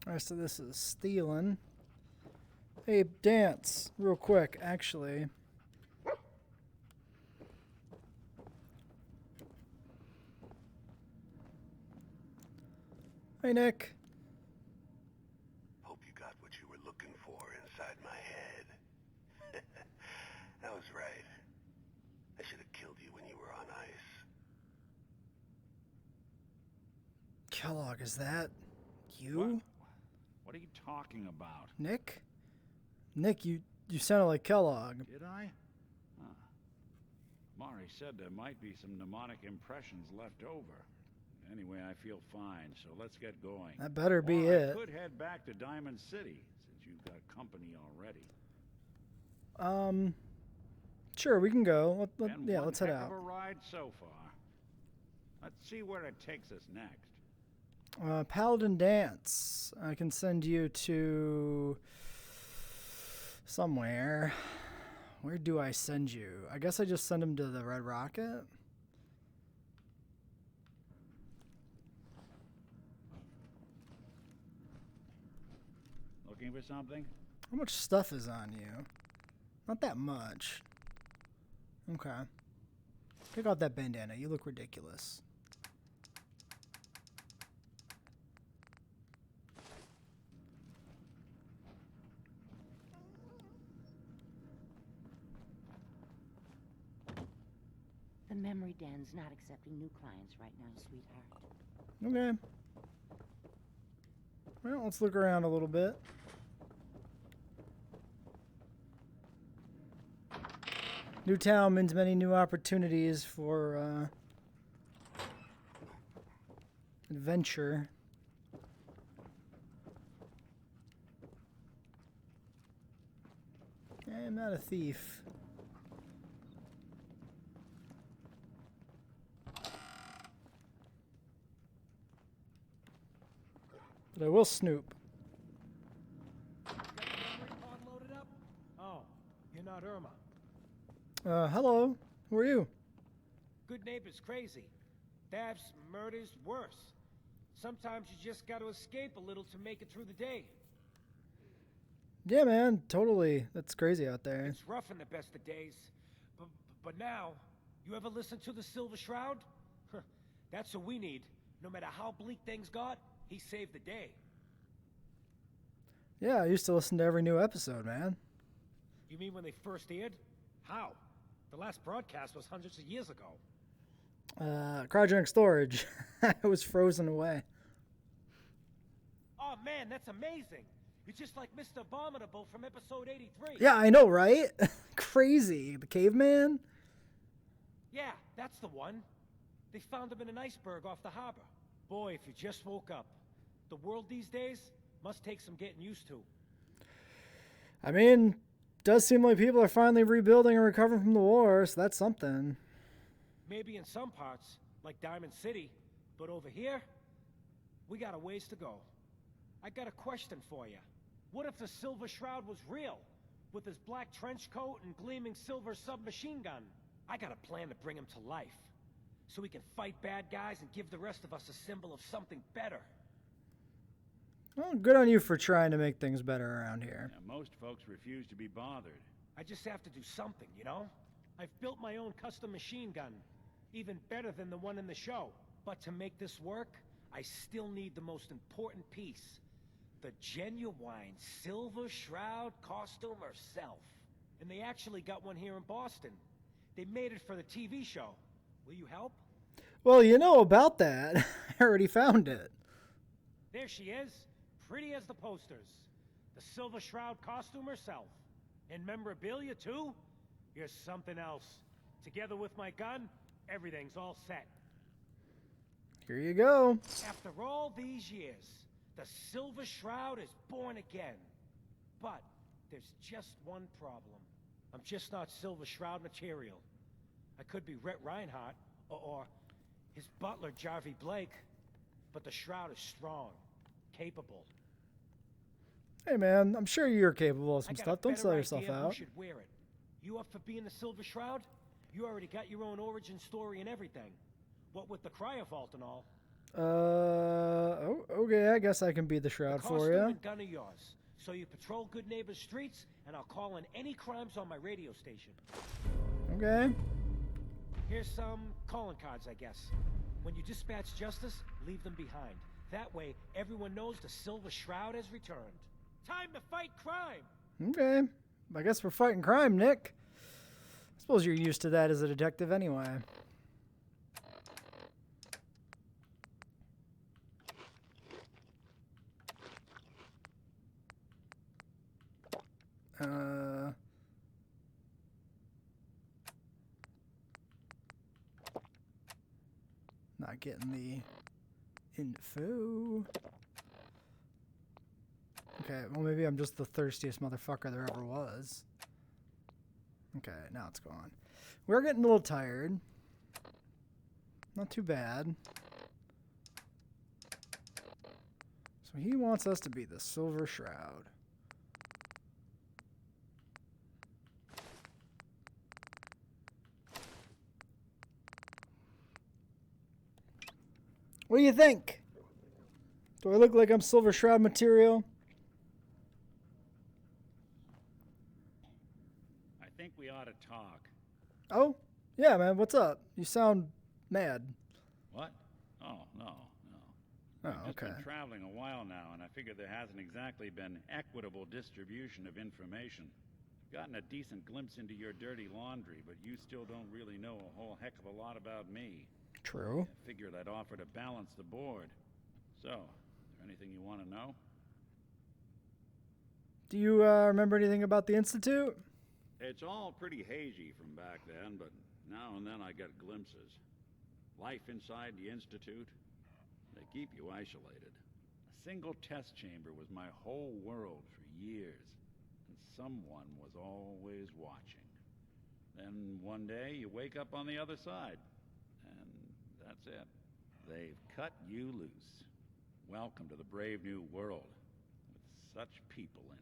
Alright, so this is stealing. Hey, Dance, real quick, actually. Hey, Nick. Hope you got what you were looking for inside my head. I was right. I should have killed you when you were on ice. Kellogg, is that you? What are you talking about? Nick? Nick, you sounded like Kellogg. Did I? Huh. Mari said there might be some mnemonic impressions left over. Anyway, I feel fine, so let's get going. That better be Or it. I could head back to Diamond City, since you've got company already. Sure, we can go. Been Yeah, one let's head heck out. of a ride so far. Let's see where it takes us next. Paladin Dance. I can send you to somewhere. Where do I send you? I guess I just send him to the Red Rocket. Looking for something? How much stuff is on you? Not that much. Okay. Take out that bandana. You look ridiculous. The memory den's not accepting new clients right now, sweetheart. Okay. Well, let's look around a little bit. New town means many new opportunities for adventure. I'm not a thief. But I will snoop. Oh, you're not Irma. Hello. Who are you? Goodneighbor's crazy. Thefts, murders, worse. Sometimes you just gotta escape a little to make it through the day. Yeah, man, totally. That's crazy out there. It's rough in the best of days. But now, you ever listen to the Silver Shroud? That's what we need. No matter how bleak things got, he saved the day. Yeah, I used to listen to every new episode, man. You mean when they first aired? How? The last broadcast was hundreds of years ago. Cryogenic storage. I was frozen away. Oh man, that's amazing. You're just like Mr. Abominable from episode 83. Yeah, I know, right? Crazy. The caveman? Yeah, that's the one. They found him in an iceberg off the harbor. Boy, if you just woke up. The world these days must take some getting used to. I mean, does seem like people are finally rebuilding and recovering from the war, so that's something. Maybe in some parts, like Diamond City, but over here, we got a ways to go. I got a question for you. What if the Silver Shroud was real, with his black trench coat and gleaming silver submachine gun? I got a plan to bring him to life, so we can fight bad guys and give the rest of us a symbol of something better. Well, good on you for trying to make things better around here. Yeah, most folks refuse to be bothered. I just have to do something, you know? I've built my own custom machine gun, even better than the one in the show. But to make this work, I still need the most important piece. The genuine Silver Shroud costume herself. And they actually got one here in Boston. They made it for the TV show. Will you help? Well, you know about that. I already found it. There she is, pretty as the posters. The Silver Shroud costume herself. And memorabilia, too? Here's something else. Together with my gun, everything's all set. Here you go. After all these years, the Silver Shroud is born again. But there's just one problem. I'm just not Silver Shroud material. I could be Rhett Reinhardt, or his butler, Jarvie Blake. But the Shroud is strong, capable. Hey, man, I'm sure you're capable of some stuff. Don't sell yourself Who out. should wear it. You up for being the Silver Shroud? You already got your own origin story and everything. What with the cryo vault and all. Okay, I guess I can be the Shroud for you. And gun are yours. So you patrol Goodneighbor's streets, and I'll call in any crimes on my radio station. Okay. Here's some calling cards, I guess. When you dispatch justice, leave them behind. That way, everyone knows the Silver Shroud has returned. Time to fight crime! Okay. I guess we're fighting crime, Nick. I suppose you're used to that as a detective anyway. Not getting the info. Okay, well maybe I'm just the thirstiest motherfucker there ever was. Okay, now it's gone. We're getting a little tired. Not too bad. So he wants us to be the Silver Shroud. What do you think? Do I look like I'm Silver Shroud material? I think we ought to talk. Oh, yeah, man. What's up? You sound mad. What? Oh, no. Oh, I've just okay. been traveling a while now, and I figure there hasn't exactly been equitable distribution of information. I've gotten a decent glimpse into your dirty laundry, but you still don't really know a whole heck of a lot about me. True. I figured I'd offer to balance the board. So, is there anything you want to know? Do you remember anything about the Institute? It's all pretty hazy from back then, but now and then I get glimpses. Life inside the Institute, they keep you isolated. A single test chamber was my whole world for years, and someone was always watching. Then one day you wake up on the other side, and that's it. They've cut you loose. Welcome to the brave new world, with such people in it.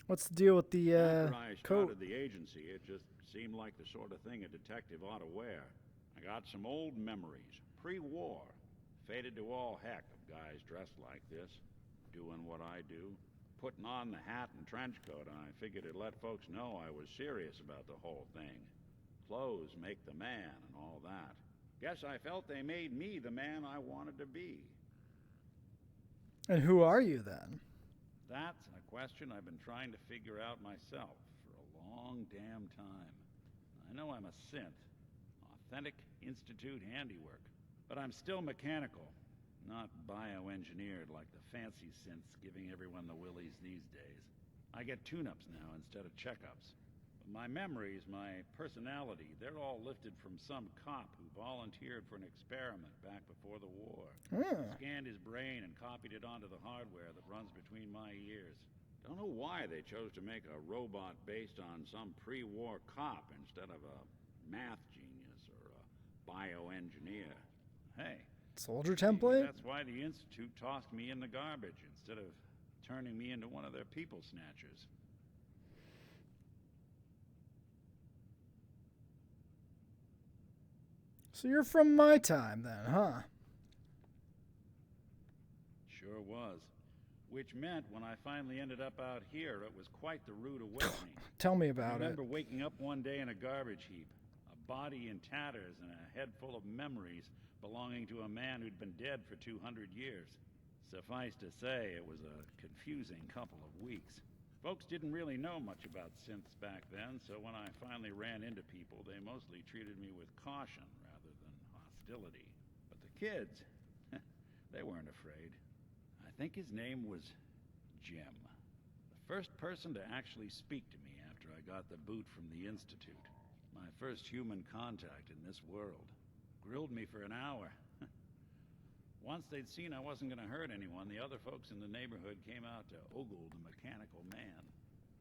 What's the deal with the After I coat? started the agency, it just seemed like the sort of thing a detective ought to wear. I got some old memories, pre-war, faded to all heck of guys dressed like this, doing what I do, putting on the hat and trench coat, and I figured it'd let folks know I was serious about the whole thing. Clothes make the man and all that. Guess I felt they made me the man I wanted to be. And who are you then? That's a question I've been trying to figure out myself for a long damn time. I know I'm a synth, authentic Institute handiwork, but I'm still mechanical, not bioengineered like the fancy synths giving everyone the willies these days. I get tune-ups now instead of checkups. But my memories, my personality, they're all lifted from some cop who volunteered for an experiment back before the war. Scanned his brain and copied it onto the hardware that runs between my ears. Don't know why they chose to make a robot based on some pre-war cop instead of a math genius or a bioengineer. Hey, Soldier template? that's why the Institute tossed me in the garbage instead of turning me into one of their people snatchers. So you're from my time then, huh? Sure was. Which meant when I finally ended up out here, it was quite the rude awakening. Tell me about I it. remember waking up one day in a garbage heap, a body in tatters and a head full of memories belonging to a man who'd been dead for 200 years. Suffice to say, it was a confusing couple of weeks. Folks didn't really know much about synths back then, so when I finally ran into people, they mostly treated me with caution rather than hostility. But the kids, they weren't afraid. I think his name was Jim. The first person to actually speak to me after I got the boot from the Institute. My first human contact in this world. Grilled me for an hour. Once they'd seen I wasn't going to hurt anyone, the other folks in the neighborhood came out to ogle the mechanical man.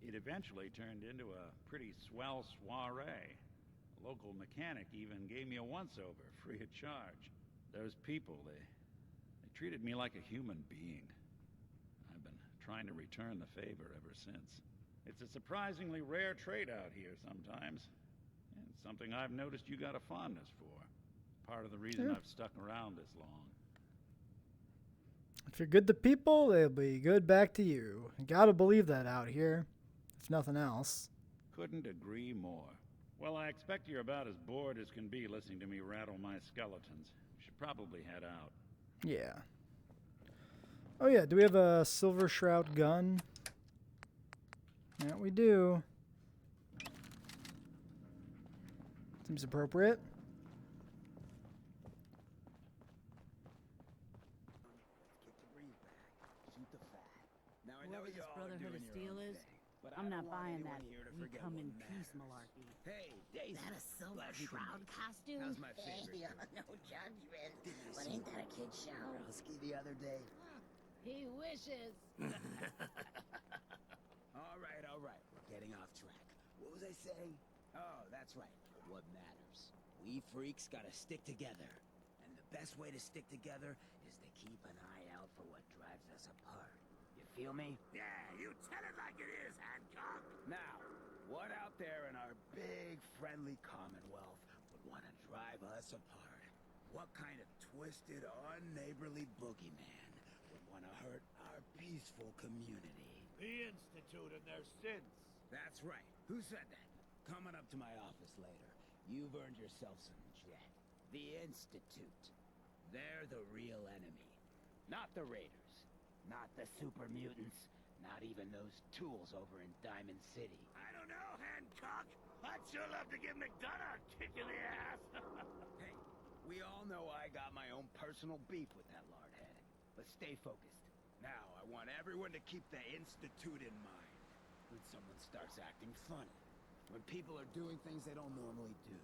It eventually turned into a pretty swell soiree. A local mechanic even gave me a once-over, free of charge. Those people, they treated me like a human being. I've been trying to return the favor ever since. It's a surprisingly rare trait out here sometimes. And something I've noticed you got a fondness for. Part of the reason I've stuck around this long. If you're good to people, they'll be good back to you. You gotta believe that out here, if nothing else. Couldn't agree more. Well, I expect you're about as bored as can be listening to me rattle my skeletons. Should probably head out. Yeah. Oh yeah, do we have a Silver Shroud gun? Yeah, we do. Seems appropriate. Whoever this Brotherhood of Steel is, I'm not buying that we come in peace malarkey. Hey, Daisy. That a Silver Glad you can Shroud make it. costume? How's my favorite? Hey, no judgment. But ain't that a kid show? Husky the other day. He wishes. All right. We're getting off track. What was I saying? Oh, that's right. What matters. We freaks gotta stick together. And the best way to stick together is to keep an eye out for what drives us apart. You feel me? Yeah, you tell it like it is, Hancock. Now, what out there in our big, friendly Commonwealth would want to drive us apart? What kind of twisted, unneighborly boogeyman would want to hurt our peaceful community? The Institute and their sins. That's right. Who said that? Coming up to my office later. You've earned yourself some jet. The Institute. They're the real enemy. Not the Raiders. Not the super mutants. Not even those tools over in Diamond City. I don't know, Hancock. I'd sure love to give McDonough a kick in the ass. Hey, we all know I got my own personal beef with that lard head. stay focused. Now, I want everyone to keep the Institute in mind. When someone starts acting funny. When people are doing things they don't normally do.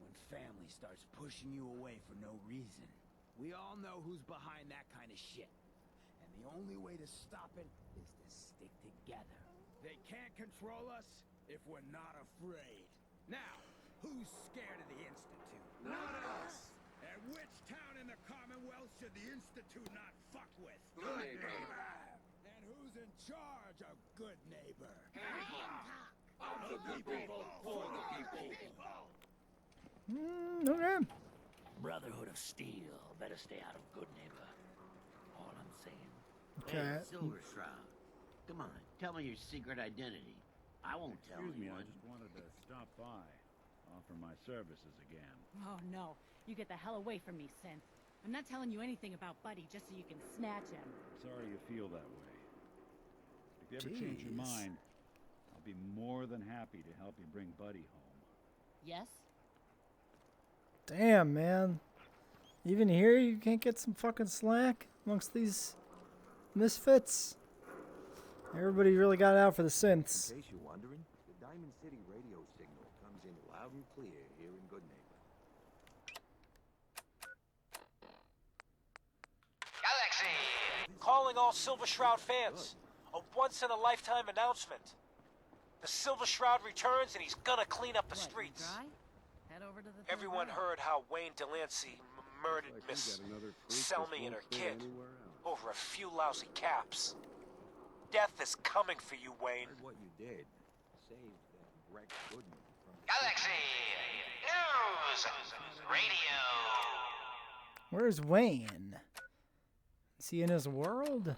When family starts pushing you away for no reason. We all know who's behind that kind of shit. And the only way to stop it is to stick together. They can't control us if we're not afraid. Now, who's scared of the Institute? Not us! And which town in the Commonwealth should the Institute not fuck with? Goodneighbor! And who's in charge of Goodneighbor? Of the people, for the people. Okay. Brotherhood of Steel. Better stay out of Goodneighbor. All I'm saying. Okay. Hey, Silver Shroud. Come on, tell me your secret identity. I won't tell Excuse me, I anyone. just wanted to stop by. Offer my services again. Oh, no. You get the hell away from me, Sin. I'm not telling you anything about Buddy just so you can snatch him. Sorry you feel that way. If you ever change your mind, I'll be more than happy to help you bring Buddy home. Yes? Damn, man. Even here, you can't get some fucking slack amongst these misfits. Everybody really got out for the synths. In case you're wondering, the Diamond City radio signal comes in loud and clear here in Goodneighbor. Galaxy! Calling all Silver Shroud fans. A once-in-a-lifetime announcement. The Silver Shroud returns and he's gonna clean up the streets. Head over to the Everyone heard how Wayne Delancey murdered Miss Selmy and her kid over a few lousy caps. Death is coming for you, Wayne. Heard what you did. Saved that wrecked Goodman from Galaxy News Radio. Where's Wayne? Is he in his world?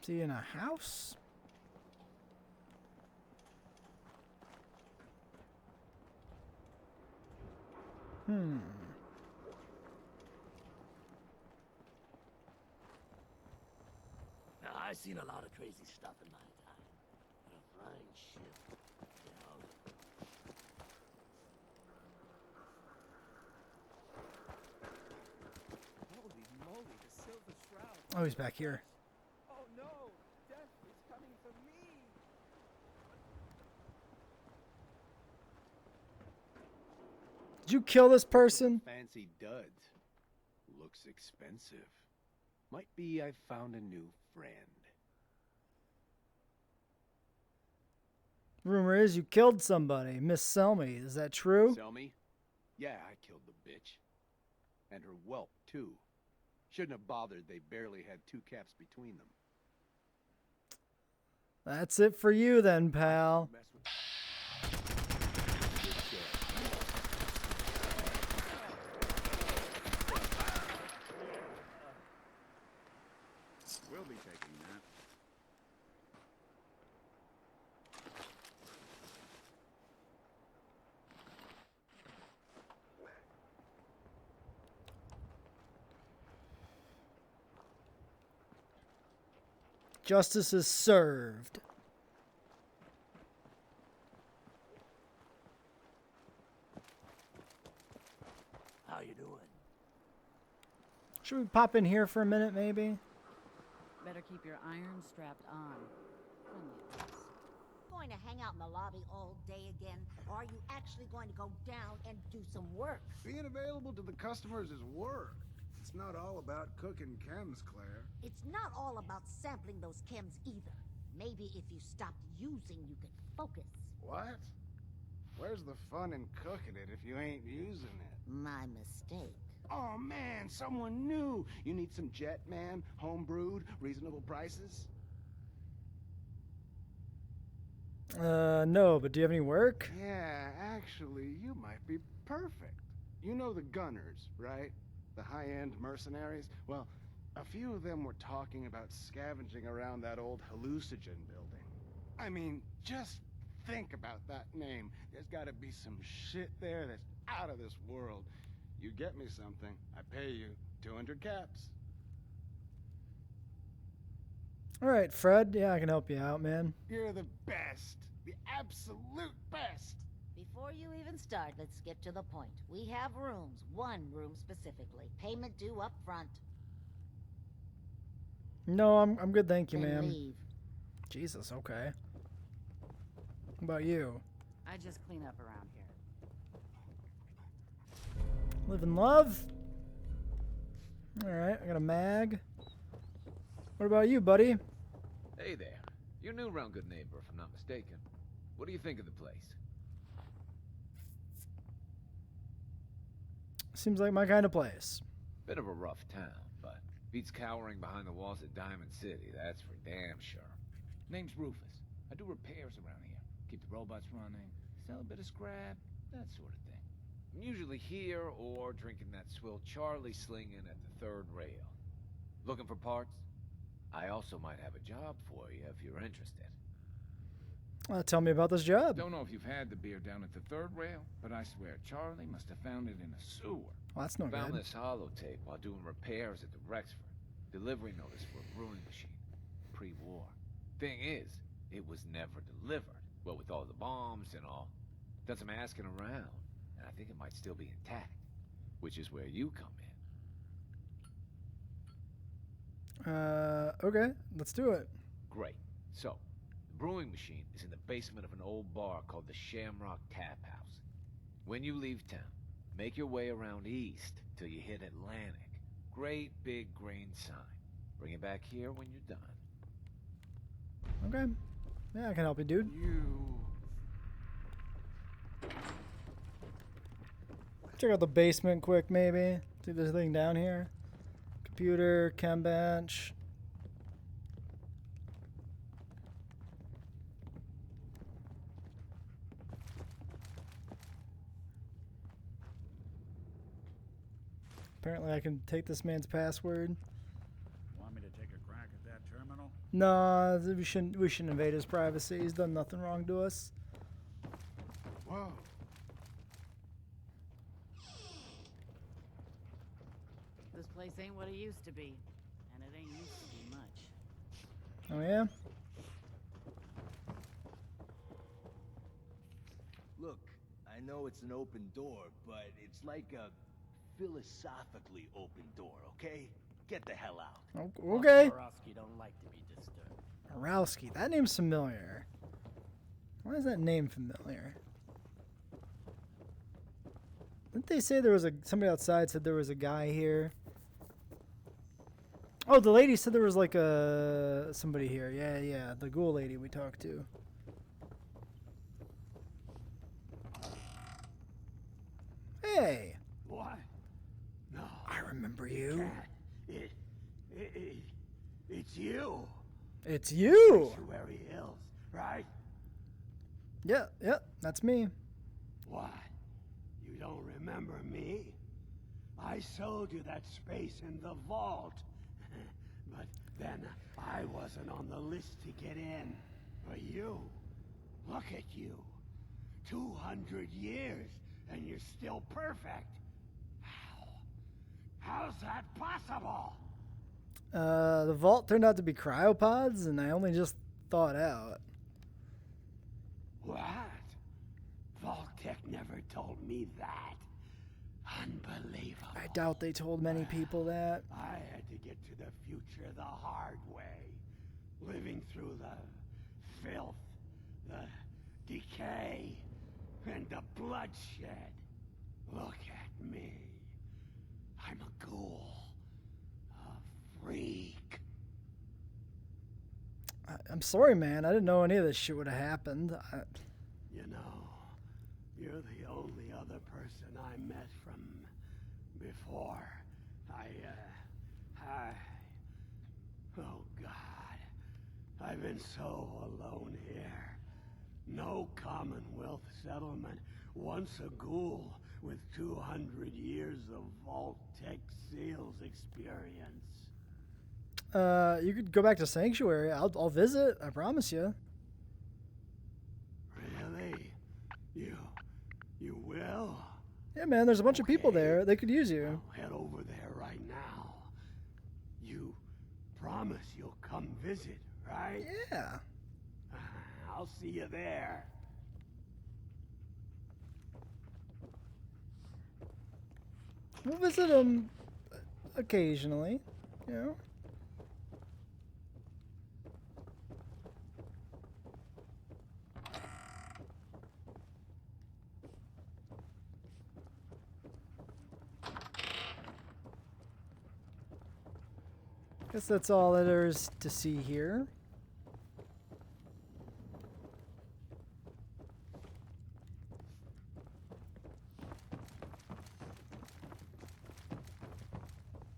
Is he in a house? Now, I've seen a lot of crazy stuff in my time. But a flying ship, you know. Holy moly, the Silver Shroud. Oh, he's back here. Oh no, death is coming for me. Did you kill this person? Fancy duds. Looks expensive. Might be I found a new friend. Rumor is you killed somebody, Miss Selmy. Is that true? Selmy? Yeah, I killed the bitch. And her whelp, too. Shouldn't have bothered, they barely had 2 caps between them. That's it for you then, pal. We'll be taking that. Justice is served. How you doing? Should we pop in here for a minute, maybe? Better keep your iron strapped on. Going to hang out in the lobby all day again? Or are you actually going to go down and do some work? Being available to the customers is work. It's not all about cooking chems, Claire. It's not all about sampling those chems either. Maybe if you stopped using, you could focus. What? Where's the fun in cooking it if you ain't using it? My mistake. Oh man, someone new. You need some jet, man? Homebrewed, reasonable prices? No, but do you have any work? Yeah, actually, you might be perfect. You know the gunners, right? The high-end mercenaries? Well, a few of them were talking about scavenging around that old hallucinogen building. I mean, just think about that name. There's gotta be some shit there that's out of this world. You get me something, I pay you 200 caps. All right, Fred. Yeah, I can help you out, man. You're the best. The absolute best. Before you can start. Let's get to the point. We have rooms. One room specifically. Payment due up front. No, I'm good, thank you, Then ma'am. leave. Jesus, okay. What about you? I just clean up around here. Live and love. Alright, I got a mag. What about you, buddy? Hey there. You're new around Goodneighbor, if I'm not mistaken. What do you think of the place? Seems like my kind of place. Bit of a rough town, but beats cowering behind the walls of Diamond City, that's for damn sure. Name's Rufus. I do repairs around here. Keep the robots running, sell a bit of scrap, that sort of thing. I'm usually here or drinking that swill Charlie slinging at the third rail. Looking for parts? I also might have a job for you if you're interested. Tell me about this job. Don't know if you've had the beer down at the third rail, but I swear Charlie must have found it in a sewer. Well, that's no Found good. this holotape while doing repairs at the Rexford. Delivery notice for a brewing machine. Pre-war. Thing is, it was never delivered. Well, with all the bombs and all. Done some asking around, and I think it might still be intact. Which is where you come in. Okay, let's do it. Great. So, the brewing machine is in the basement of an old bar called the Shamrock Tap House. When you leave town, make your way around east till you hit Atlantic. Great big green sign. Bring it back here when you're done. Okay. Yeah, I can help you, dude. Check out the basement quick, maybe. See if there's anything down here. Computer, chem bench. Apparently I can take this man's password. Want me to take a crack at that terminal? No, we shouldn't invade his privacy. He's done nothing wrong to us. Whoa. This place ain't what it used to be, and it ain't used to be much. Oh yeah? Look, I know it's an open door, but it's like a philosophically open door, okay? Get the hell out. Okay. Borowski don't like to be disturbed. Borowski, that name's familiar. Why is that name familiar? Didn't they say there was somebody outside said there was a guy here? Oh, the lady said there was like somebody here. Yeah, the ghoul lady we talked to. Hey. What? No. I remember you. It's you. It's you. Sanctuary Hills, right? Yeah, that's me. What? You don't remember me? I sold you that space in the vault. But then I wasn't on the list to get in. But you, look at you. 200 years, and you're still perfect. How's that possible? The vault turned out to be cryopods, and I only just thawed out. What? Vault-Tec never told me that. Unbelievable. I doubt they told many people that. I had to get to the future the hard way. Living through the filth, the decay, and the bloodshed. Look at me. I'm a ghoul. A freak. I'm sorry, man. I didn't know any of this shit would have happened. You know, you're the only other person I met from before. Oh God. I've been so alone here. No Commonwealth settlement. Once a ghoul with 200 years of Vault-Tec sales experience. You could go back to Sanctuary. I'll visit. I promise you. Really? You will? Yeah, man. There's a bunch of people there. They could use you. I'll head over there right now. You promise you'll come visit, right? Yeah. I'll see you there. We'll visit them occasionally, you know. Guess that's all that there is to see here.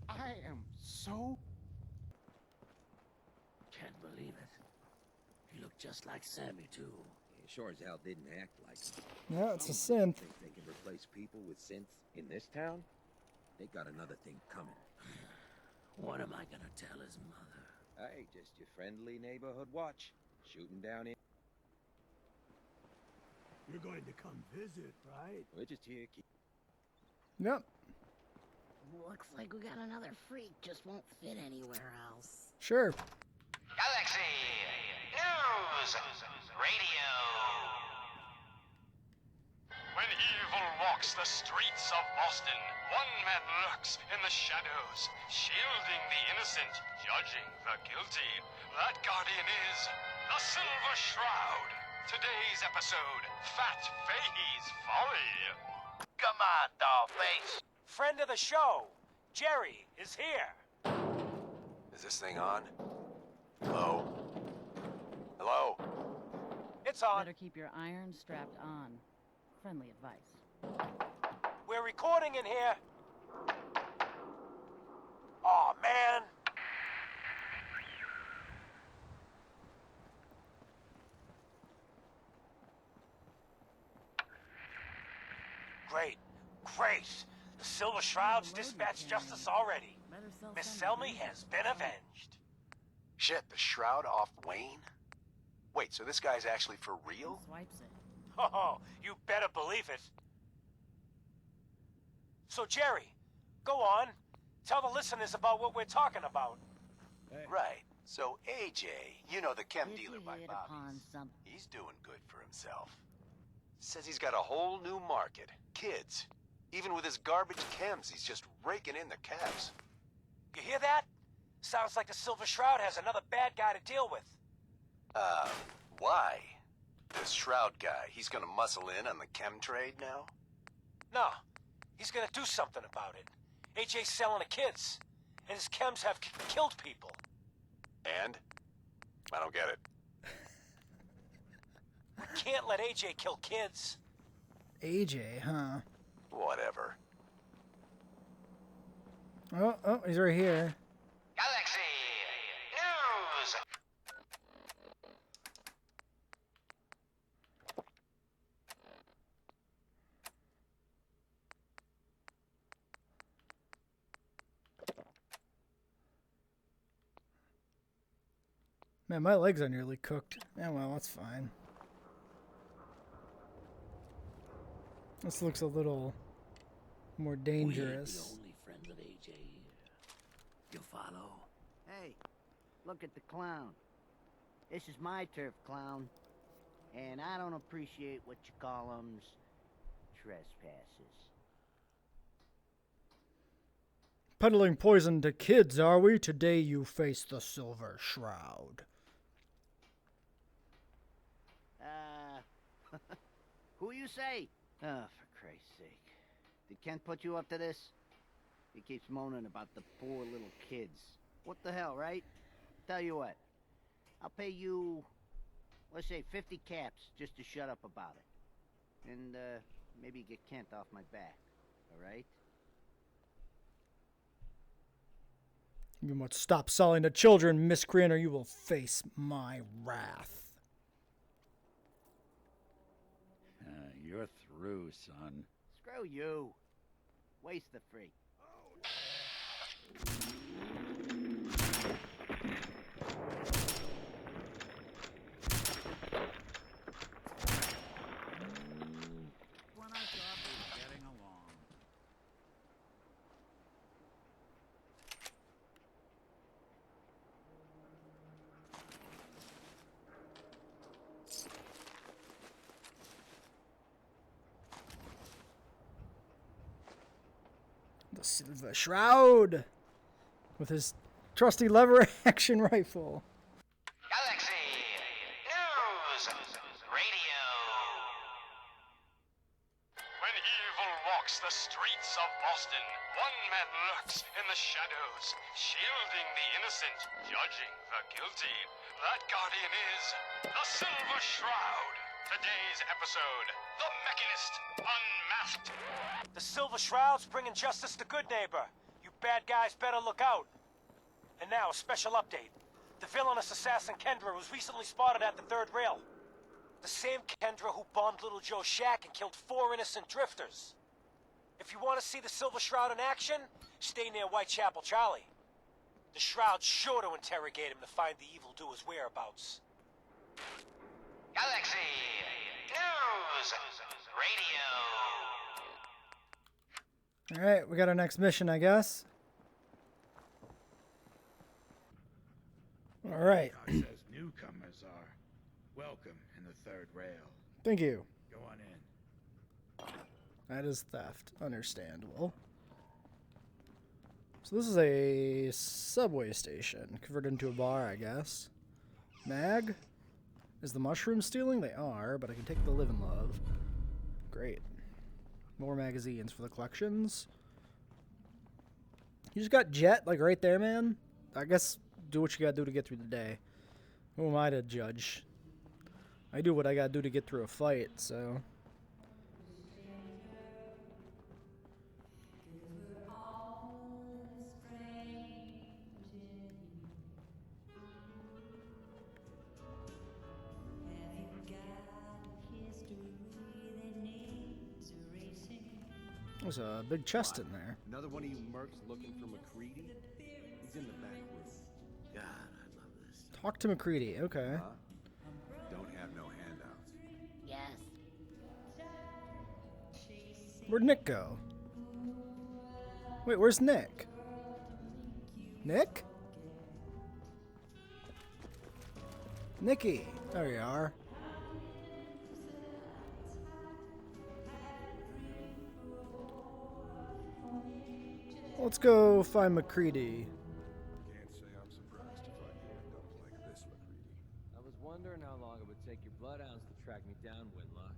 I am so... Can't believe it. He looked just like Sammy, too. He sure as hell didn't act like it. Yeah, it's a Someone synth. Think they can replace people with synths in this town? They got another thing coming. What am I gonna tell his mother? Hey, just your friendly neighborhood watch. Shooting down in... You're going to come visit, right? We're just here. Yep. Looks like we got another freak, just won't fit anywhere else. Sure. Galaxy News Radio. When evil walks the streets of Boston, one man lurks in the shadows, shielding the innocent, judging the guilty. That guardian is the Silver Shroud. Today's episode, Fat Faye's Folly. Come on, Dollface. Friend of the show, Jerry, is here. Is this thing on? Hello? Hello? It's on. Better keep your iron strapped on. Friendly advice. We're recording in here. Aw, man. Great. Great. The Silver Shroud's dispatched justice already. Miss Selmy has been avenged. Shit, the Shroud off Wayne? Wait, so this guy's actually for real? Swipes it. Oh, you better believe it. So, Jerry, go on. Tell the listeners about what we're talking about. Right. So AJ, you know the chem If dealer you by hit Bobby's. upon some... He's doing good for himself. Says he's got a whole new market. Kids. Even with his garbage chems, he's just raking in the cabs. You hear that? Sounds like the Silver Shroud has another bad guy to deal with. Why? This Shroud guy, he's gonna muscle in on the chem trade now? No, he's gonna do something about it. AJ's selling to kids, and his chems have killed people. And? I don't get it. We can't let AJ kill kids. AJ, huh? Whatever. Oh, he's right here. Galaxy News. Man, my legs are nearly cooked. Yeah, well, that's fine. This looks a little more dangerous. We ain't the only friends of AJ here. You follow? Hey, look at the clown. This is my turf, clown. And I don't appreciate what you call 'em's trespasses. Peddling poison to kids, are we? Today you face the Silver Shroud. Who you say? Oh, for Christ's sake. Did Kent put you up to this? He keeps moaning about the poor little kids. What the hell, right? Tell you what. I'll pay you, let's say 50 caps just to shut up about it. And, maybe get Kent off my back. Alright? You must stop selling to children, miscreant, or you will face my wrath. You're through, son. Screw you. Waste the freak. When I thought we were getting along. The Silver Shroud with his trusty lever action rifle. Galaxy News Radio. When evil walks the streets of Boston, one man lurks in the shadows, shielding the innocent, judging the guilty. That guardian is the Silver Shroud. Today's episode, The Mechanist Unmasked. The Silver Shroud's bringing justice to Goodneighbor. You bad guys better look out. And now, a special update. The villainous assassin Kendra was recently spotted at the third rail. The same Kendra who bombed Little Joe's shack and killed 4 innocent drifters. If you want to see the Silver Shroud in action, stay near Whitechapel Charlie. The Shroud's sure to interrogate him to find the evildoer's whereabouts. Galaxy News Radio. Alright, we got our next mission, I guess. Alright. Says newcomers are welcome in the third rail. Thank you. Go on in. That is theft. Understandable. So this is a subway station. Converted into a bar, I guess. Mag? Is the mushroom stealing? They are, but I can take the live and love. Great. More magazines for the collections. You just got Jet, like, right there, man? I guess do what you gotta do to get through the day. Who am I to judge? I do what I gotta do to get through a fight, so... There's a big chest in there. Another one of you mercs looking for McCready? He's in the back room. God, I love this. Talk to McCready, okay. Don't have no handouts. Yes. Where'd Nick go? Wait, where's Nick? Nick? Nicky. There you are. Let's go find McCready. Can't say I'm surprised to find you end up like this, McCready. I was wondering how long it would take your bloodhounds to track me down, Winlock.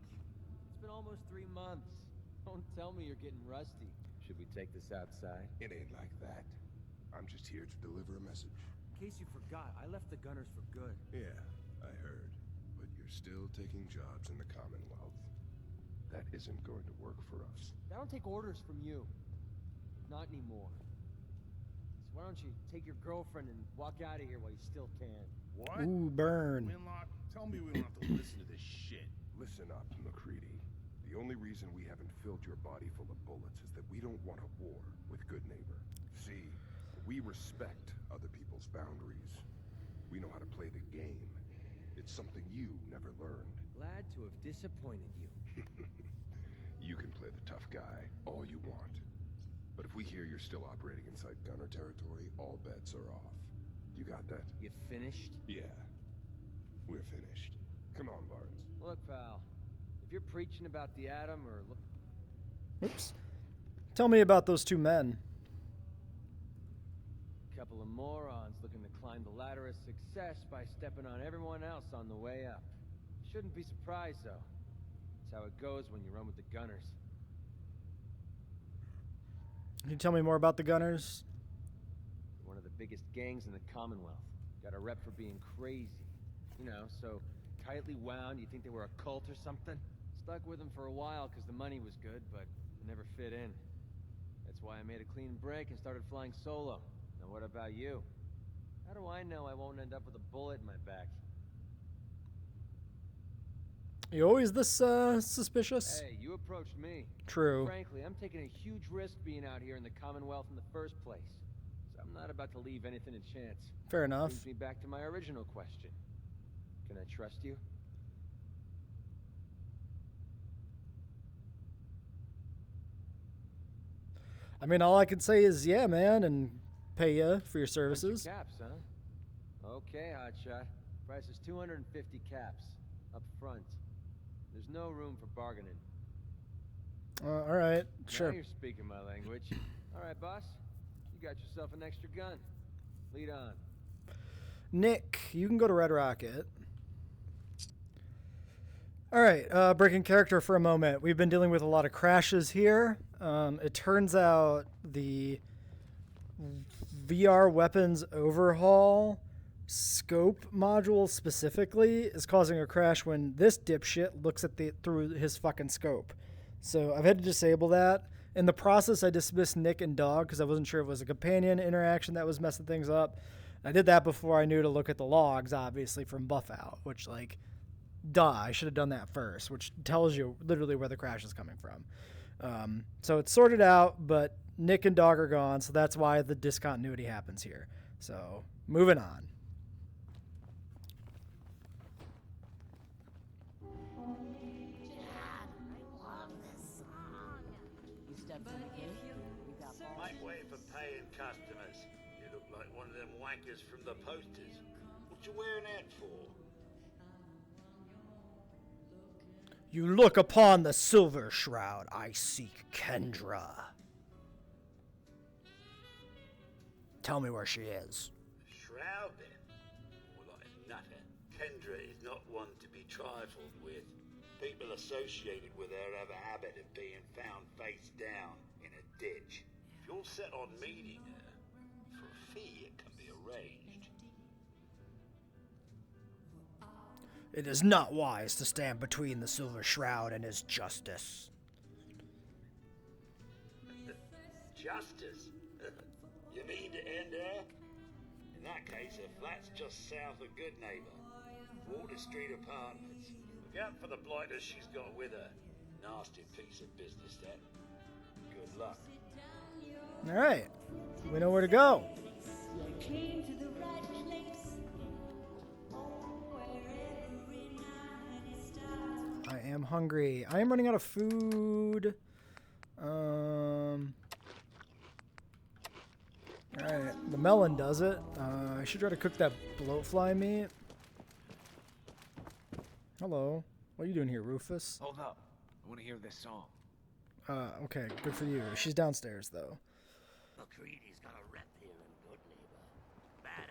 It's been almost 3 months. Don't tell me you're getting rusty. Should we take this outside? It ain't like that. I'm just here to deliver a message. In case you forgot, I left the Gunners for good. Yeah, I heard. But you're still taking jobs in the Commonwealth. That isn't going to work for us. I don't take orders from you. Not anymore. So why don't you take your girlfriend and walk out of here while you still can? What? Ooh, burn. Winlock, tell me we don't have to listen to this shit. Listen up, McCready. The only reason we haven't filled your body full of bullets is that we don't want a war with Goodneighbor. See, we respect other people's boundaries. We know how to play the game. It's something you never learned. Glad to have disappointed you. You can play the tough guy all you want. But if we hear you're still operating inside Gunner territory, all bets are off. You got that? You finished? Yeah. We're finished. Come on, Barnes. Look, pal. If you're preaching about the atom or... Oops. Tell me about those 2 men. Couple of morons looking to climb the ladder of success by stepping on everyone else on the way up. Shouldn't be surprised, though. That's how it goes when you run with the Gunners. Can you tell me more about the Gunners? One of the biggest gangs in the Commonwealth. Got a rep for being crazy. You know, so tightly wound, you think they were a cult or something? Stuck with them for a while because the money was good, but it never fit in. That's why I made a clean break and started flying solo. Now what about you? How do I know I won't end up with a bullet in my back? You always this suspicious? Hey, you approached me. True. Frankly, I'm taking a huge risk being out here in the Commonwealth in the first place. So I'm not about to leave anything to chance. Fair enough. Brings me back to my original question. Can I trust you? I mean, all I can say is, yeah, man, and pay you for your services. Caps, huh? Okay, hotshot. Price is 250 caps. Up front. There's no room for bargaining. All right, sure. Now you're speaking my language. All right, boss. You got yourself an extra gun. Lead on. Nick, you can go to Red Rocket. All right, breaking character for a moment. We've been dealing with a lot of crashes here. It turns out the VR weapons overhaul scope module specifically is causing a crash when this dipshit looks at through his fucking scope. So I've had to disable that. In the process, I dismissed Nick and Dog because I wasn't sure if it was a companion interaction that was messing things up. I did that before I knew to look at the logs, obviously, from buff out, which, like, duh, I should have done that first, which tells you literally where the crash is coming from. So it's sorted out, but Nick and Dog are gone, so that's why the discontinuity happens here. So, moving on. Make way for paying customers. You look like one of them wankers from the posters. What you wearing that for? You look upon the silver shroud, I seek Kendra. Tell me where she is. Shroud then? More like a nutter. Kendra is not one to be trifled with. People associated with her have a habit of being found face down in a ditch. If you're set on meeting her, for a fee it can be arranged. It is not wise to stand between the silver shroud and his justice. Justice? You mean to end her? In that case, her flat's just south of Goodneighbor. Water Street Apartments. Look out for the blighters she's got with her. Nasty piece of business, that. Good luck. Alright, we know where to go. I am hungry. I am running out of food. Alright, the melon does it. I should try to cook that bloatfly meat. Hello. What are you doing here, Rufus? Hold up. I want to hear this song. Okay, good for you. She's downstairs, though. McCready's got a rep here in Goodneighbor. Bad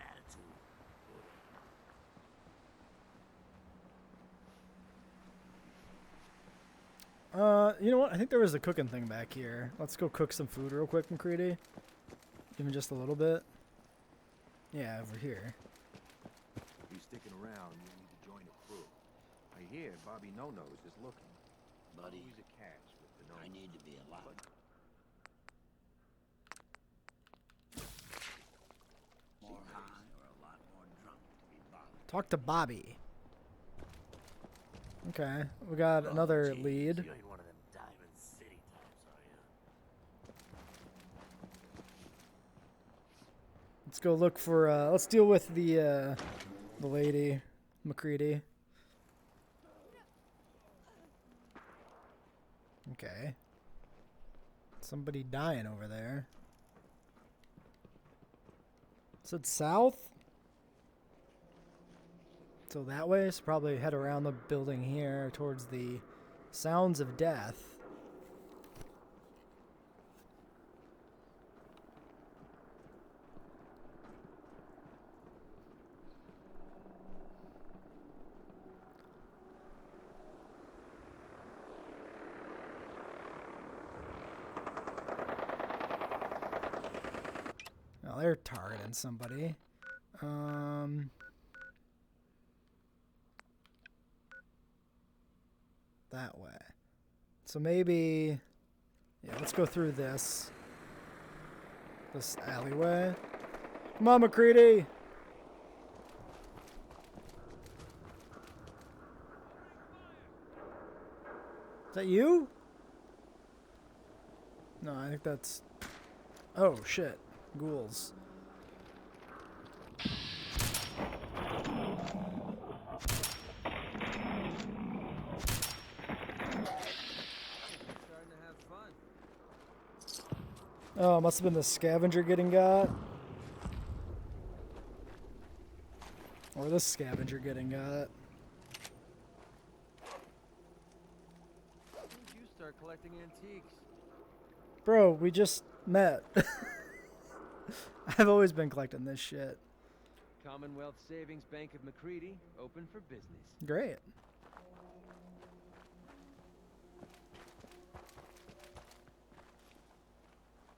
attitude. You know what? I think there was a cooking thing back here. Let's go cook some food real quick, McCready. Even just a little bit. Yeah, over here. If you're sticking around, you need to join the crew. I hear Bobby No-Nose is looking. Buddy, Always a catch with the I need to be alive. More high or a lot more drunk to be bothered. Talk to Bobby. Okay, we got another lead. You ain't one of them Diamond City types, are you? Let's go look for, let's deal with the lady, McCready. Okay. Somebody dying over there. Is it south? So that way, so probably head around the building here towards the sounds of death. Oh, they're targeting somebody. That way. So maybe, yeah, let's go through this alleyway. Come on, McCready. Is that you? No, I think that's, oh shit, ghouls. Oh, must have been the scavenger getting got. Or this scavenger getting got. When did you start collecting antiques? Bro, we just met. I've always been collecting this shit. Commonwealth Savings Bank of McCready, open for business. Great.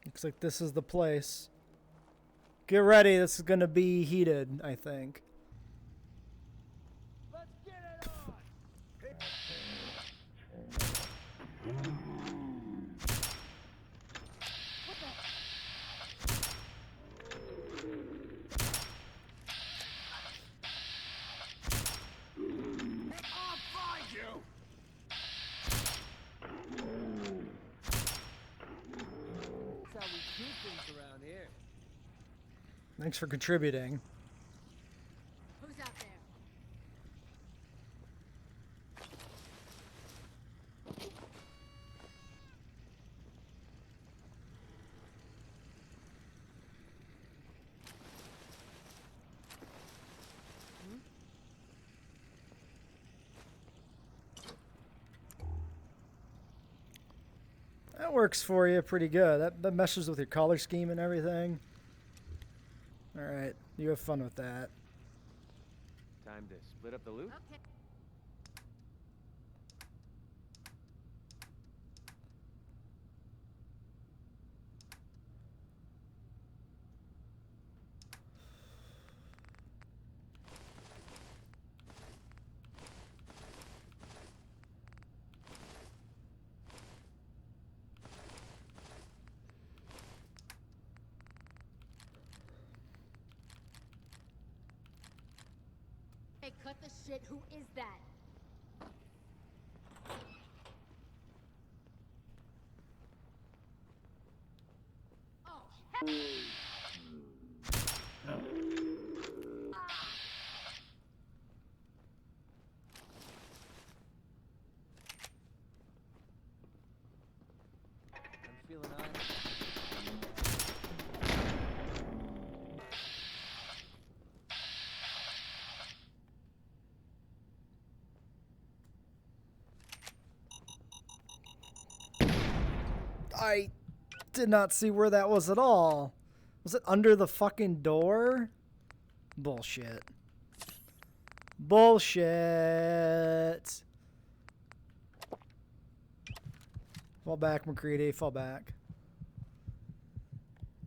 Looks like this is the place. Get ready, this is gonna be heated, I think. Let's get it on! I'll find you! That's how we do things around here. Thanks for contributing. Who's out there? That works for you pretty good. That meshes with your color scheme and everything. Alright, you have fun with that. Time to split up the loot? Okay. Hey, cut the shit. Who is that? Oh, heck. I'm feeling nice. I did not see where that was at all. Was it under the fucking door? Bullshit. Bullshit. Fall back, McCready. Fall back.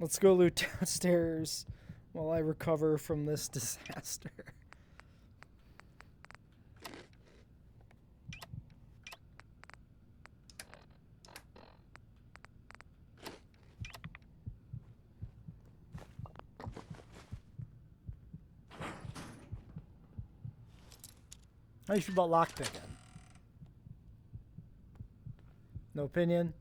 Let's go loot downstairs while I recover from this disaster. How do you feel about lockpicking? No opinion?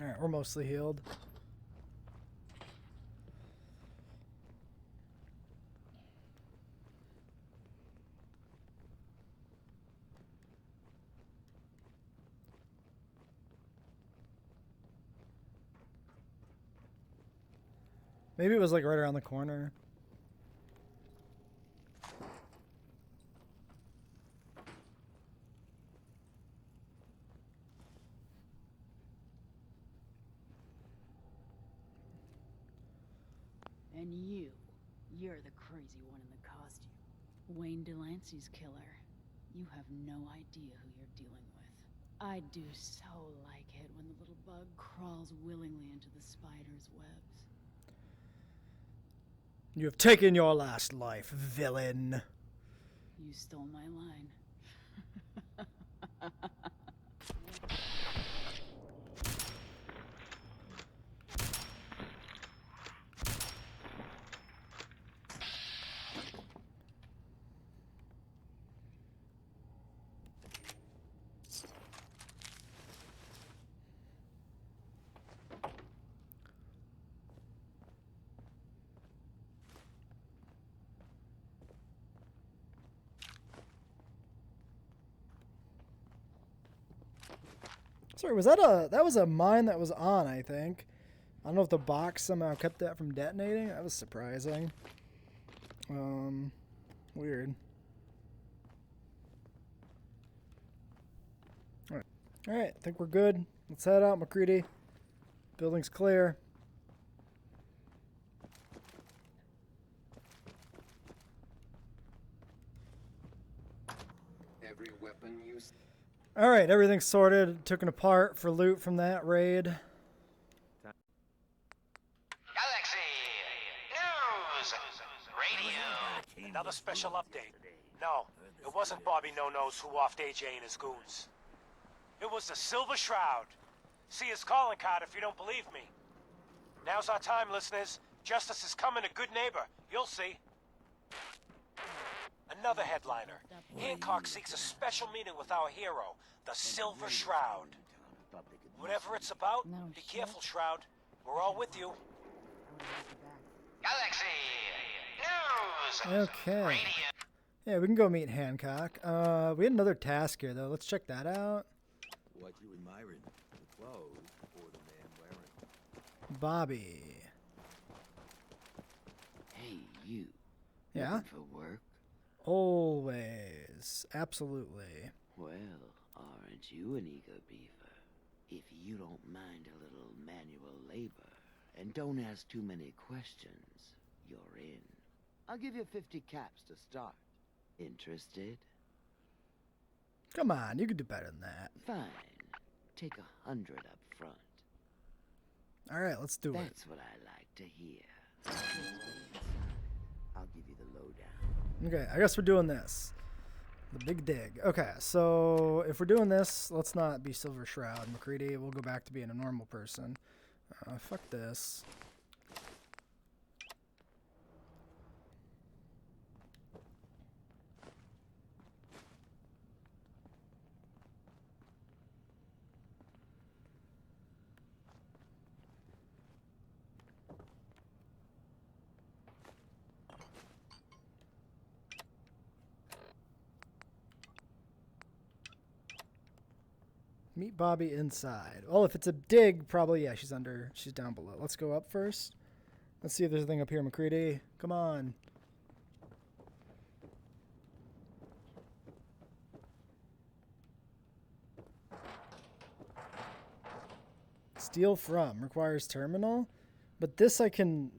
Alright, we're mostly healed. Maybe it was like right around the corner. And you're the crazy one in the costume. Wayne Delancey's killer. You have no idea who you're dealing with. I do so like it when the little bug crawls willingly into the spider's webs. You have taken your last life, villain. You stole my line. Sorry, was that was a mine that was on, I think. I don't know if the box somehow kept that from detonating. That was surprising. Weird. Alright, I think we're good. Let's head out, McCready. Building's clear. Every weapon used. Alright, everything's sorted. Took it apart for loot from that raid. Galaxy News Radio. Another special update. No, it wasn't Bobby No-Nose who offed AJ and his goons. It was the Silver Shroud. See his calling card if you don't believe me. Now's our time, listeners. Justice is coming to Goodneighbor. You'll see. Another headliner. Hancock seeks a special meeting with our hero, the Silver Shroud. Whatever it's about, be careful, Shroud. We're all with you. Galaxy News Okay. Yeah, we can go meet Hancock. We had another task here, though. Let's check that out. What you admiring? The clothes or the man wearing? Bobby. Hey, you. Yeah? Looking for work? Always. Absolutely. Well, aren't you an eager beaver? If you don't mind a little manual labor, and don't ask too many questions, you're in. I'll give you 50 caps to start. Interested? Come on, you can do better than that. Fine. Take 100 up front. Alright, let's do it. That's what I like to hear. I'll give you the lowdown. Okay, I guess we're doing this. The big dig. Okay, so if we're doing this, let's not be Silver Shroud, McCready. We'll go back to being a normal person. Fuck this. Meet Bobby inside. Well, if it's a dig, probably, yeah, she's down below. Let's go up first. Let's see if there's a thing up here, McCready. Come on. Steal from. Requires terminal. But this I can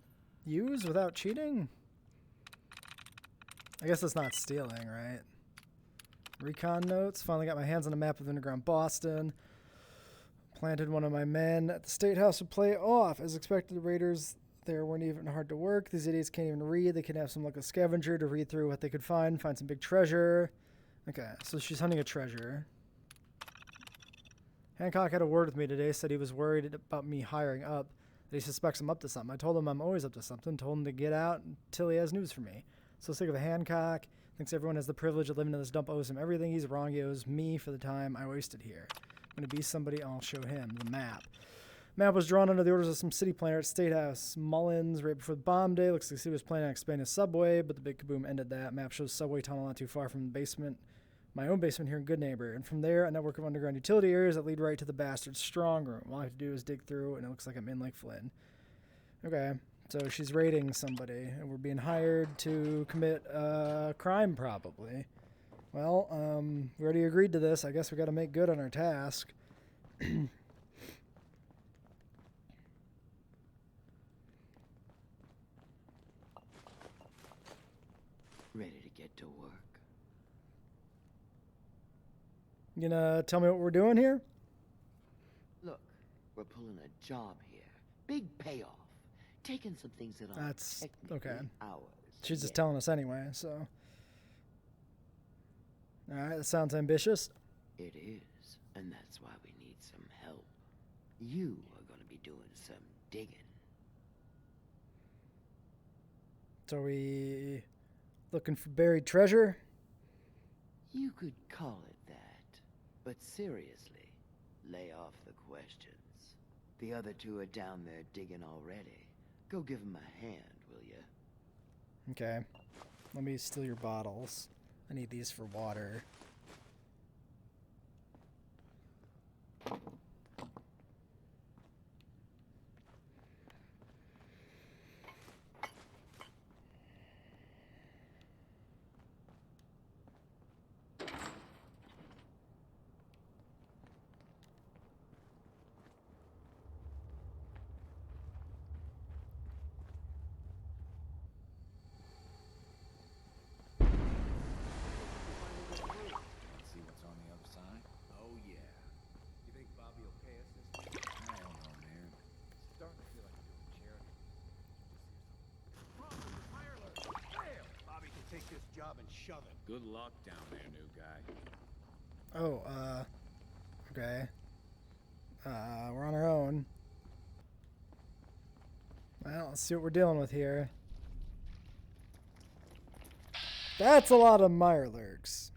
use without cheating? I guess that's not stealing, right? Recon notes. Finally got my hands on a map of underground Boston. Planted one of my men at the State House to play off. As expected, the raiders there weren't even hard to work. These idiots can't even read. They can have some luck with scavenger to read through what they could find some big treasure. Okay, so she's hunting a treasure. Hancock had a word with me today, said he was worried about me hiring up, that he suspects I'm up to something. I told him I'm always up to something, told him to get out until he has news for me. So sick of a Hancock. Thinks everyone has the privilege of living in this dump, owes him everything. He's wrong. He owes me for the time I wasted here. I'm going to be somebody. I'll show him the map. Map was drawn under the orders of some city planner at State House. Mullins, right before the bomb day. Looks like he was planning on expanding his subway, but the big kaboom ended that. Map shows subway tunnel not too far from the basement. My own basement here in Goodneighbor. And from there, a network of underground utility areas that lead right to the bastard's strong room. All I have to do is dig through, and it looks like I'm in Lake Flynn. Okay. So she's raiding somebody, and we're being hired to commit a crime, probably. Well, we already agreed to this. I guess we got to make good on our task. Ready to get to work? You gonna tell me what we're doing here? Look, we're pulling a job here. Big payoff. Taking some things that aren't That's technically okay. ours. She's just telling us anyway, so. Alright, that sounds ambitious. It is, and that's why we need some help. You are gonna be doing some digging. So we looking for buried treasure? You could call it that. But seriously, lay off the questions. The other two are down there digging already. Go give them a hand, will ya? Okay. Let me steal your bottles. I need these for water. See what's on the other side? Oh, yeah. You think Bobby will pay us this time? I don't know, man. It's starting to feel like you're doing charity. Fail! Bobby can take this job and shove it. Good luck down there, new guy. Oh, okay. We're on our own. Well, let's see what we're dealing with here. That's a lot of Mirelurks.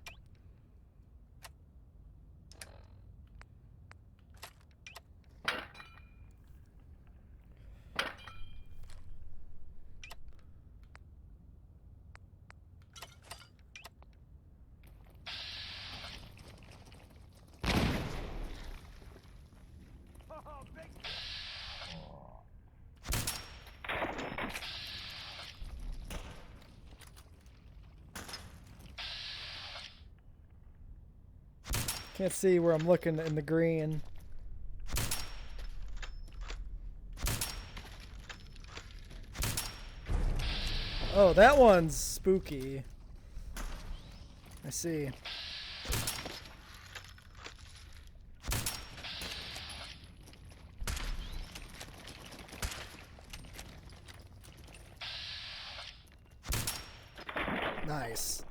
Can't see where I'm looking in the green. Oh, that one's spooky. I see. Nice.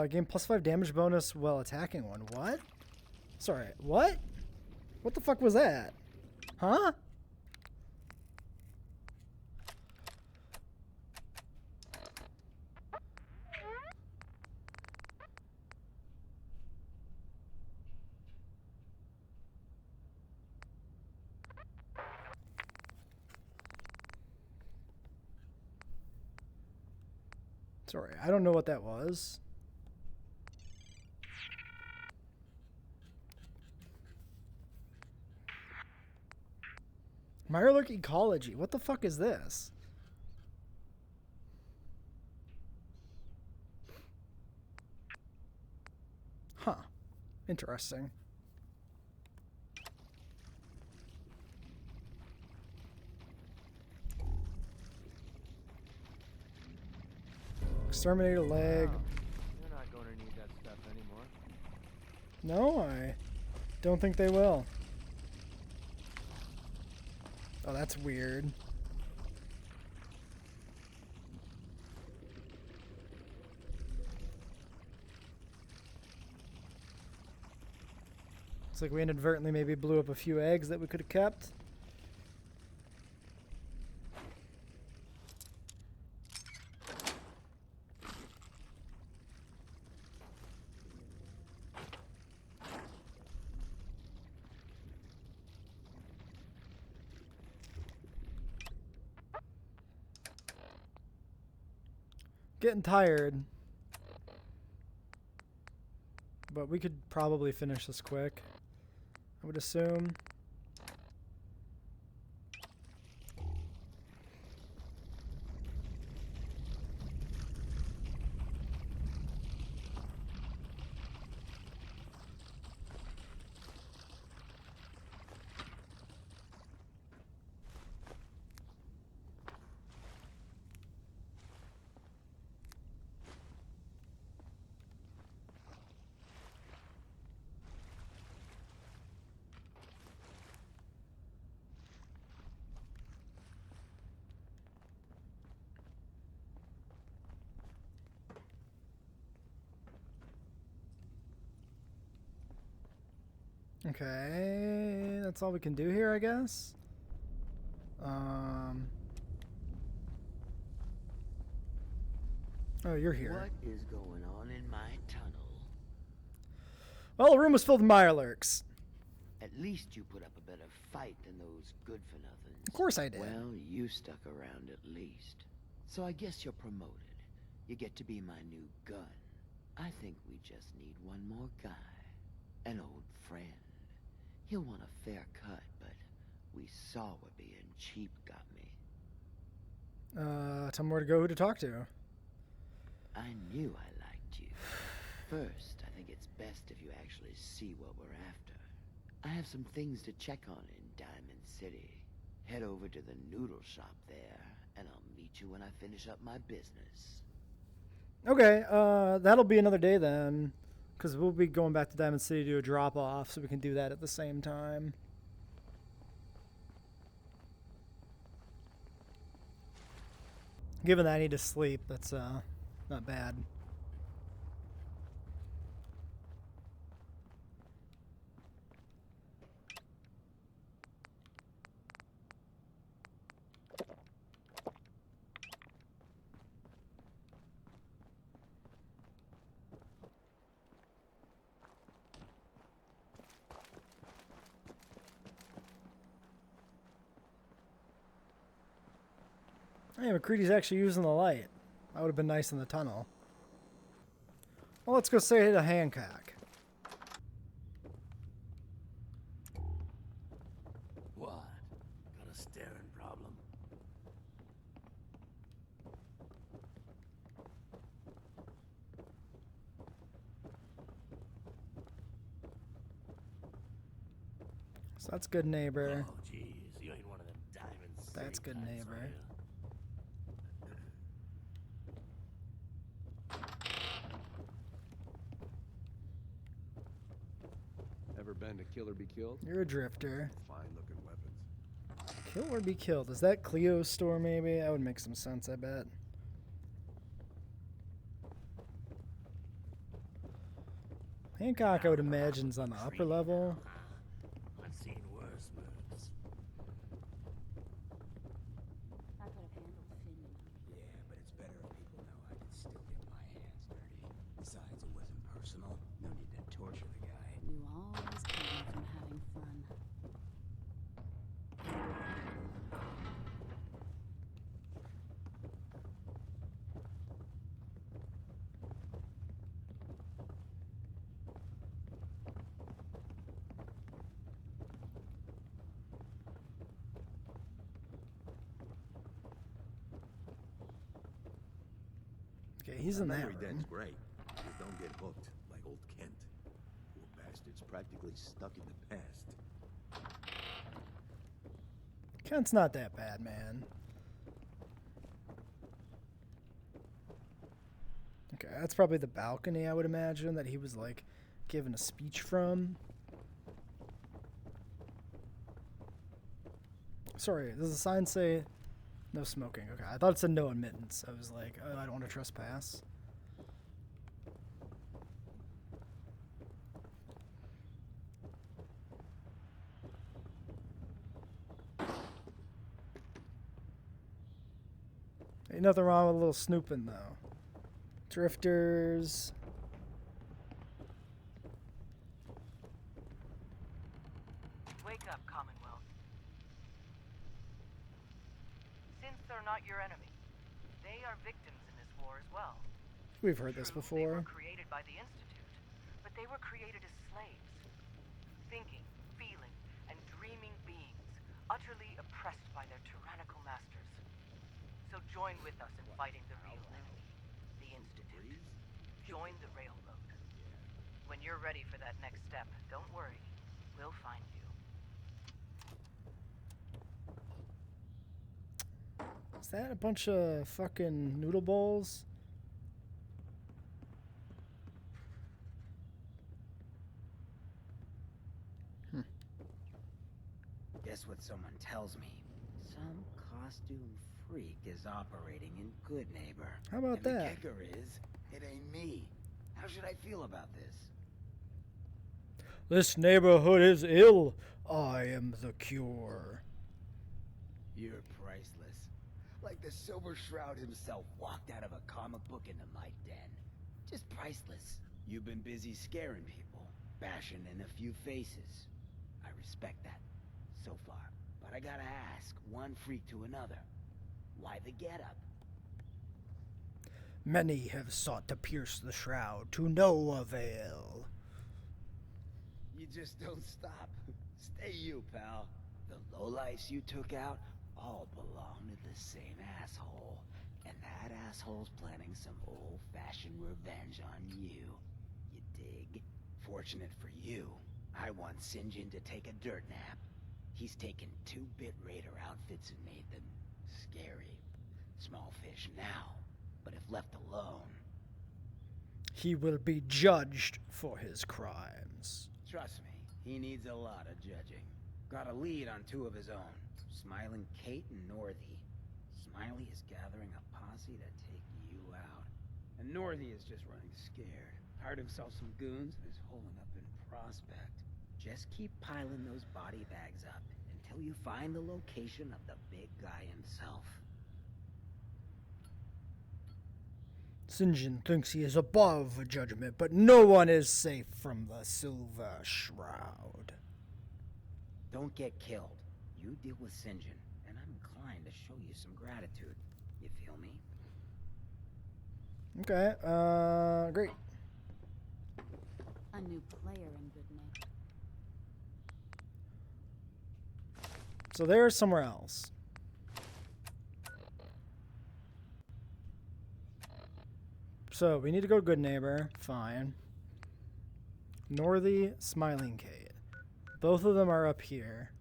Gain +5 damage bonus while attacking one. What? Sorry, what? What the fuck was that? Huh? Sorry, I don't know what that was. Mirelurk Ecology. What the fuck is this? Huh. Interesting. Exterminator leg. Wow. You're not going to need that stuff anymore. No, I don't think they will. Oh, that's weird. Looks like we inadvertently maybe blew up a few eggs that we could have kept. Getting tired, but we could probably finish this quick, I would assume. Okay, that's all we can do here, I guess. Oh, you're here. What is going on in my tunnel? Well, the room was filled with Mirelurks. At least you put up a better fight than those good-for-nothings. Of course I did. Well, you stuck around at least. So I guess you're promoted. You get to be my new gun. I think we just need one more guy. An old friend. He'll want a fair cut, but we saw what being cheap got me. Tell me where to go, who to talk to. I knew I liked you. First, I think it's best if you actually see what we're after. I have some things to check on in Diamond City. Head over to the noodle shop there, and I'll meet you when I finish up my business. Okay, that'll be another day then, because we'll be going back to Diamond City to do a drop-off, so we can do that at the same time. Given that I need to sleep, that's not bad. Hey, McCready's actually using the light. That would have been nice in the tunnel. Well, let's go say hey to Hancock. What? Got a staring problem? So that's Goodneighbor. Oh, jeez, you ain't one of them diamonds. That's Goodneighbor. Ever been to Kill or Be Killed? You're a drifter. Fine looking weapons. Kill or be killed. Is that Cleo's store maybe? That would make some sense, I bet. Hancock, I would imagine, is on the upper level. I've seen worse moves. I could have handled Finn. Yeah, but it's better if people know I can still get my hands dirty. Besides, it wasn't personal. No need to torture the guy. You always keep me from having fun. Okay, he's in that memory room. den's great. Just don't get hooked like old Kent. Poor bastard's practically stuck in the past. Kent's not that bad, man. Okay, that's probably the balcony, I would imagine, that he was, like, giving a speech from. Sorry, does the sign say no smoking? Okay, I thought it said no admittance. I was like, oh, I don't want to trespass. Ain't nothing wrong with a little snooping, though. Drifters. Wake up, Commonwealth. Since they're not your enemy, they are victims in this war as well. We've heard this They before. were created by the Institute, but they were created as slaves. Thinking, feeling, and dreaming beings, utterly oppressed by their tyrannical masters. So join with us in fighting the real enemy, the Institute. Join the Railroad. When you're ready for that next step, don't worry. We'll find you. Is that a bunch of fucking noodle bowls? Guess what someone tells me? Some costume freak is operating in Goodneighbor. How about and that? The kicker is, it ain't me. How should I feel about this? This neighborhood is ill. I am the cure. You're priceless. Like the Silver Shroud himself walked out of a comic book into my den. Just priceless. You've been busy scaring people, bashing in a few faces. I respect that, so far. But I gotta ask, one freak to another, why the getup? Many have sought to pierce the shroud, to no avail. You just don't stop. Stay you, pal. The lowlifes you took out all belong to the same asshole. And that asshole's planning some old-fashioned revenge on you. You dig? Fortunate for you, I want Sinjin to take a dirt nap. He's taken 2-bit raider outfits and made them scary. Small fish now, but if left alone... He will be judged for his crimes. Trust me, he needs a lot of judging. Got a lead on 2 of his own, Smiling Kate and Northy. Smiley is gathering a posse to take you out. And Northy is just running scared. Hired himself some goons and is holding up in Prospect. Just keep piling those body bags up until you find the location of the big guy himself. Sinjin thinks he is above judgment, but no one is safe from the Silver Shroud. Don't get killed. You deal with Sinjin, and I'm inclined to show you some gratitude. You feel me? Okay, great. A new player in Goodneighbor. So they're somewhere else. So we need to go to Goodneighbor. Fine. Northy, Smiling Kate. Both of them are up here.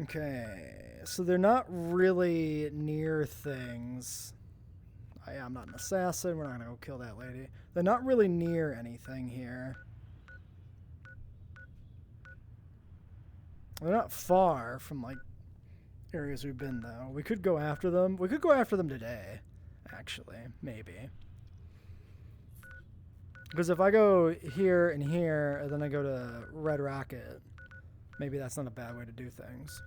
Okay, so they're not really near things. I'm not an assassin. We're not gonna go kill that lady. They're not really near anything here. They're not far from like areas we've been though. We could go after them. We could go after them today, actually, maybe. Because if I go here and here, and then I go to Red Rocket, maybe that's not a bad way to do things.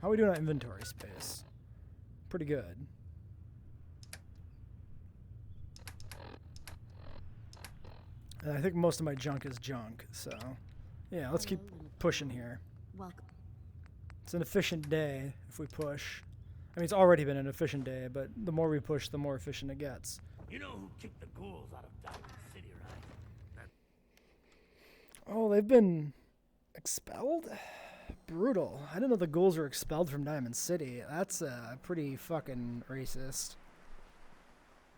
How are we doing on inventory space? Pretty good. And I think most of my junk is junk, so yeah, let's keep pushing here. Welcome. It's an efficient day if we push. I mean, it's already been an efficient day, but the more we push, the more efficient it gets. You know who kicked the ghouls out of Diamond City, right? Oh, they've been expelled? Brutal. I didn't know the ghouls were expelled from Diamond City. That's pretty fucking racist.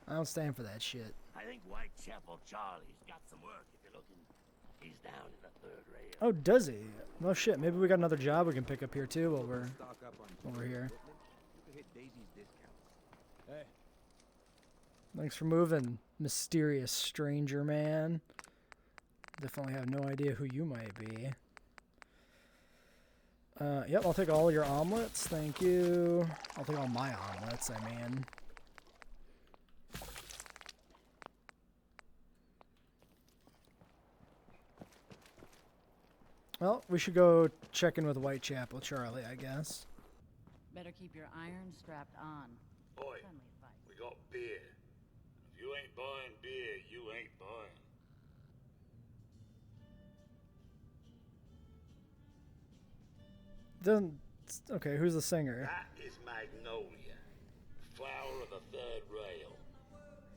I don't stand for that shit. I think Whitechapel Charlie's got some work if you're looking. He's down in the 3rd rail. Oh, does he? No shit. Maybe we got another job we can pick up here too while we're here. Hey. Thanks for moving, mysterious stranger man. Definitely have no idea who you might be. Yep, I'll take all your omelets. Thank you. I'll take all my omelets, I mean. Well, we should go check in with Whitechapel Charlie, I guess. Better keep your iron strapped on. Boy, we got beer. If you ain't buying beer, you ain't buying. Okay, who's the singer? That is Magnolia, flower of the 3rd rail.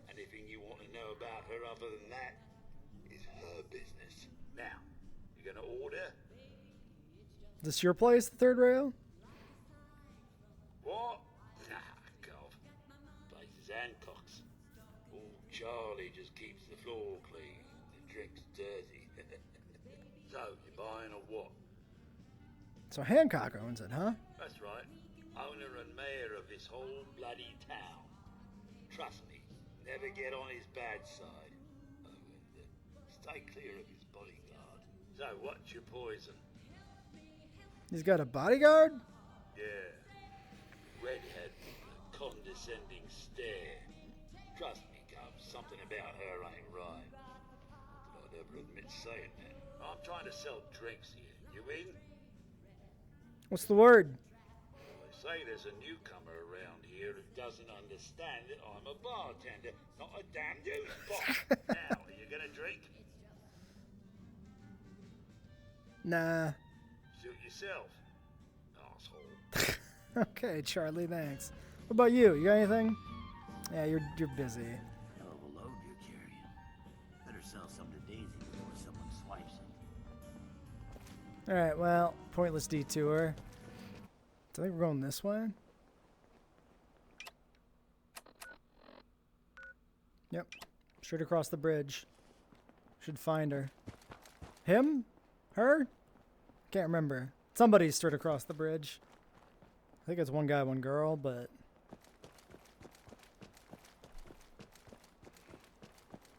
Anything you want to know about her other than that is her business. Now, you gonna order? Is this your place, the 3rd rail? What? Ah, God. Place is Hancock's. Old Charlie just keeps the floor clean, the drinks dirty. So, you buying or what? So Hancock owns it, huh? That's right. Owner and mayor of this whole bloody town. Trust me, never get on his bad side. Oh, and stay clear of his bodyguard. So, what's your poison? He's got a bodyguard? Yeah. Redhead with a condescending stare. Trust me, something about her ain't right. But I'd never admit saying that. I'm trying to sell drinks here. You in? What's the word? They say there's a newcomer around here who doesn't understand that I'm a bartender, not a damn news bot. Now, are you gonna drink? Nah. Suit yourself, asshole. Okay, Charlie, thanks. What about you? You got anything? Yeah, you're busy. Hell of a load you're carrying. Better sell some to Daisy before someone swipes it. Alright, well, pointless detour. I think we're going this way. Yep. Straight across the bridge. Should find her. Him? Her? Can't remember. Somebody's straight across the bridge. I think it's one guy, one girl, but...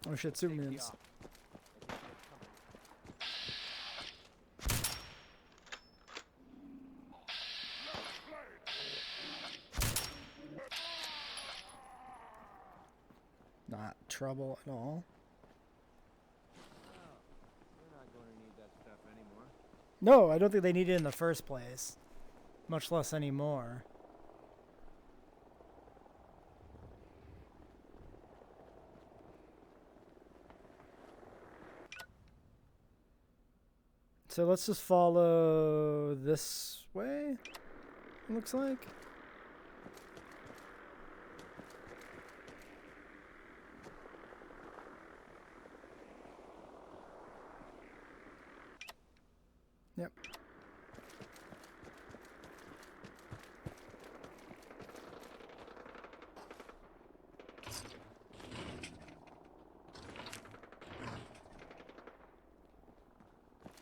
Oh shit, Superman's. Not trouble at all. We're not going to need that stuff anymore. No, I don't think they need it in the first place. Much less anymore. So let's just follow this way, it looks like. Yep.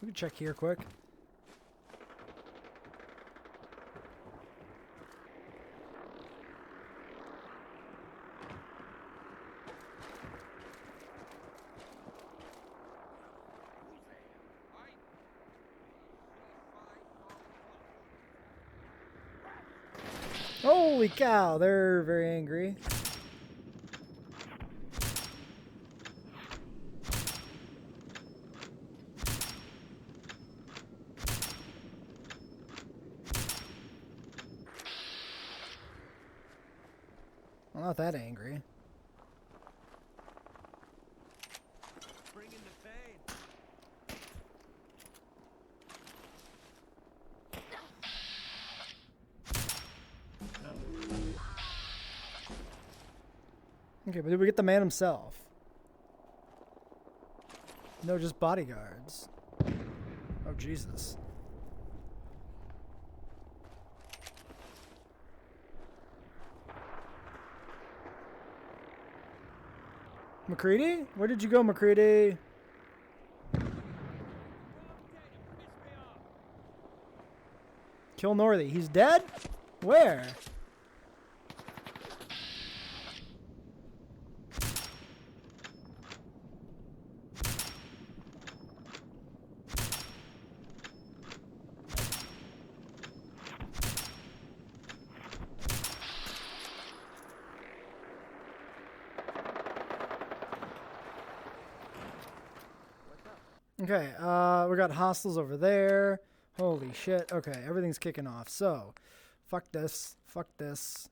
We can check here quick. Holy cow, they're very angry. I'm not that angry. Bring in the pain. Okay, but did we get the man himself? No, just bodyguards. Oh, Jesus. McCready? Where did you go, McCready? Kill Northy. He's dead? Where? Okay, we got hostiles over there. Holy shit. Okay, everything's kicking off. So, fuck this. Fuck this.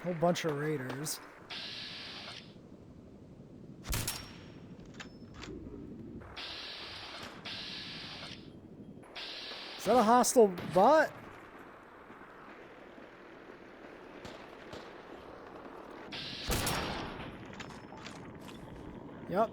Whole bunch of raiders. Is that a hostile bot? Yep.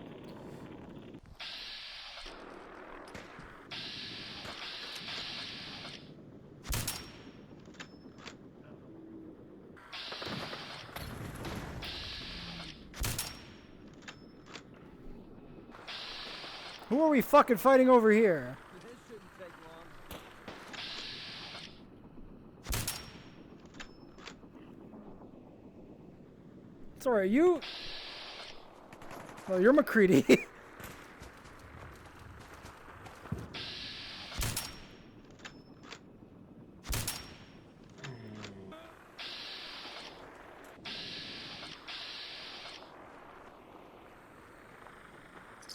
Who are we fucking fighting over here? This shouldn't take long. Sorry, are you... Oh, you're McCready.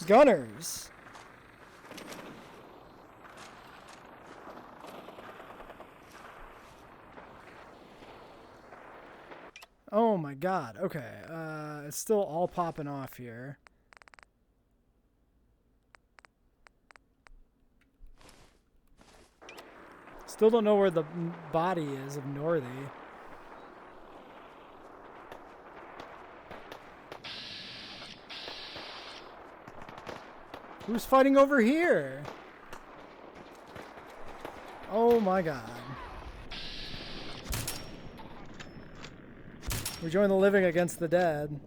Gunners. Oh my god. Okay. It's still all popping off here. Still don't know where the body is of Northy. Who's fighting over here? Oh my god. We join the living against the dead.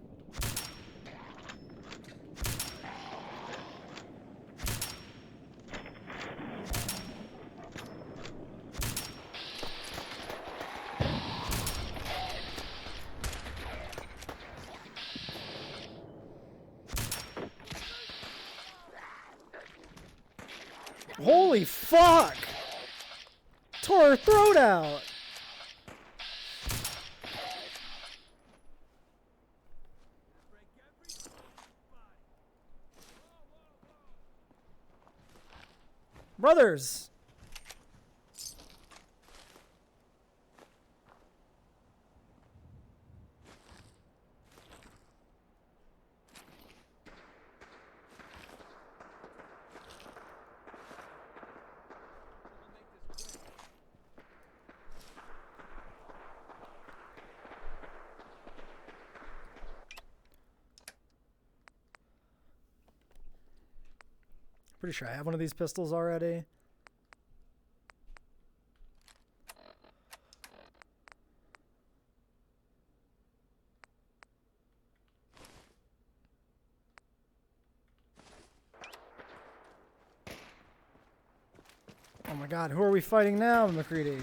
Holy fuck! Tore her throat out! Brothers! Pretty sure I have one of these pistols already. Oh my god, who are we fighting now, McCready?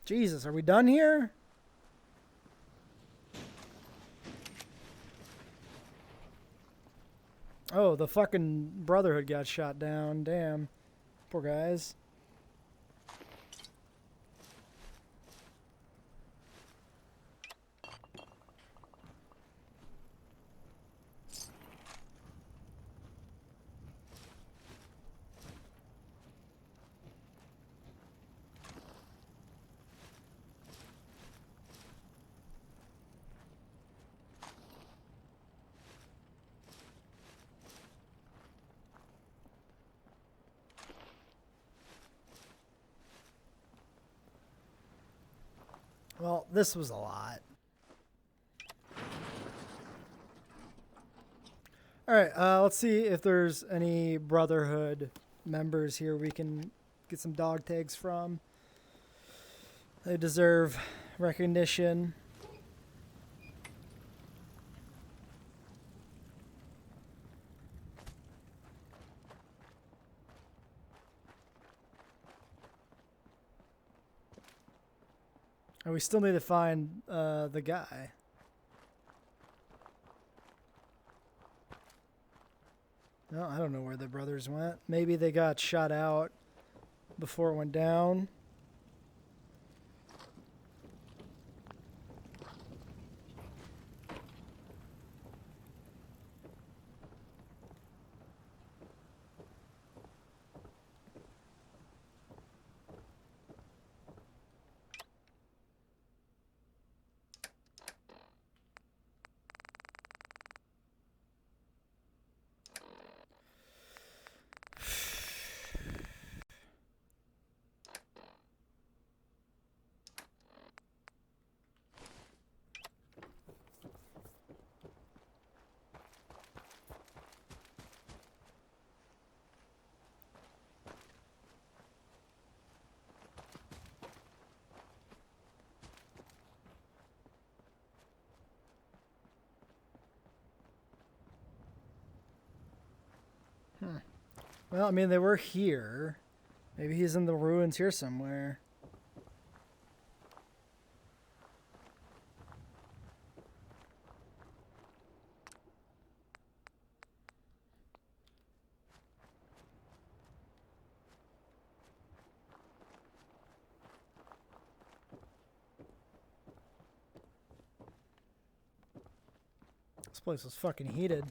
Jesus, are we done here? Oh, the fucking Brotherhood got shot down. Damn. Poor guys. Well, this was a lot. Alright, let's see if there's any Brotherhood members here we can get some dog tags from. They deserve recognition. And we still need to find the guy. No, I don't know where the brothers went. Maybe they got shot out before it went down. Well, I mean, they were here. Maybe he's in the ruins here somewhere. This place was fucking heated.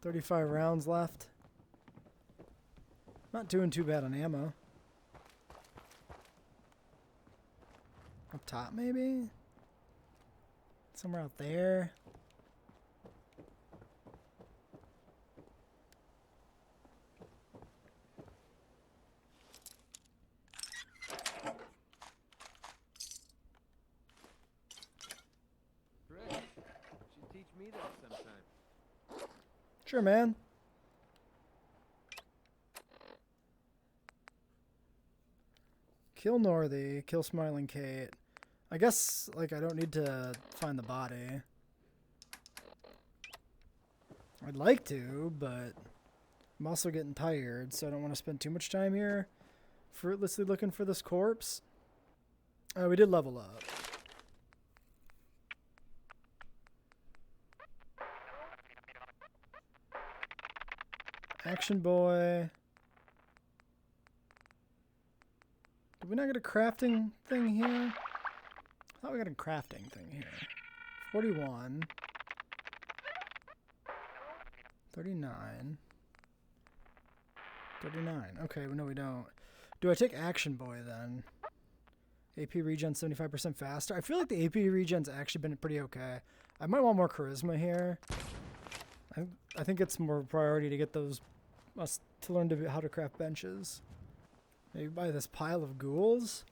$35 rounds left. Not doing too bad on ammo. Up top, maybe? Somewhere out there. Frick, you should teach me that sometime. Sure, man. Kill Northy, kill Smiling Kate. I guess, like, I don't need to find the body. I'd like to, but I'm also getting tired, so I don't want to spend too much time here fruitlessly looking for this corpse. Oh, we did level up. Action boy. Did we not get a crafting thing here? I thought we got a crafting thing here. 41. 39. 39. Okay, no we don't. Do I take Action Boy then? AP regen 75% faster. I feel like the AP regen's actually been pretty okay. I might want more charisma here. I think it's more priority to get those to learn how to craft benches. Maybe buy this pile of ghouls.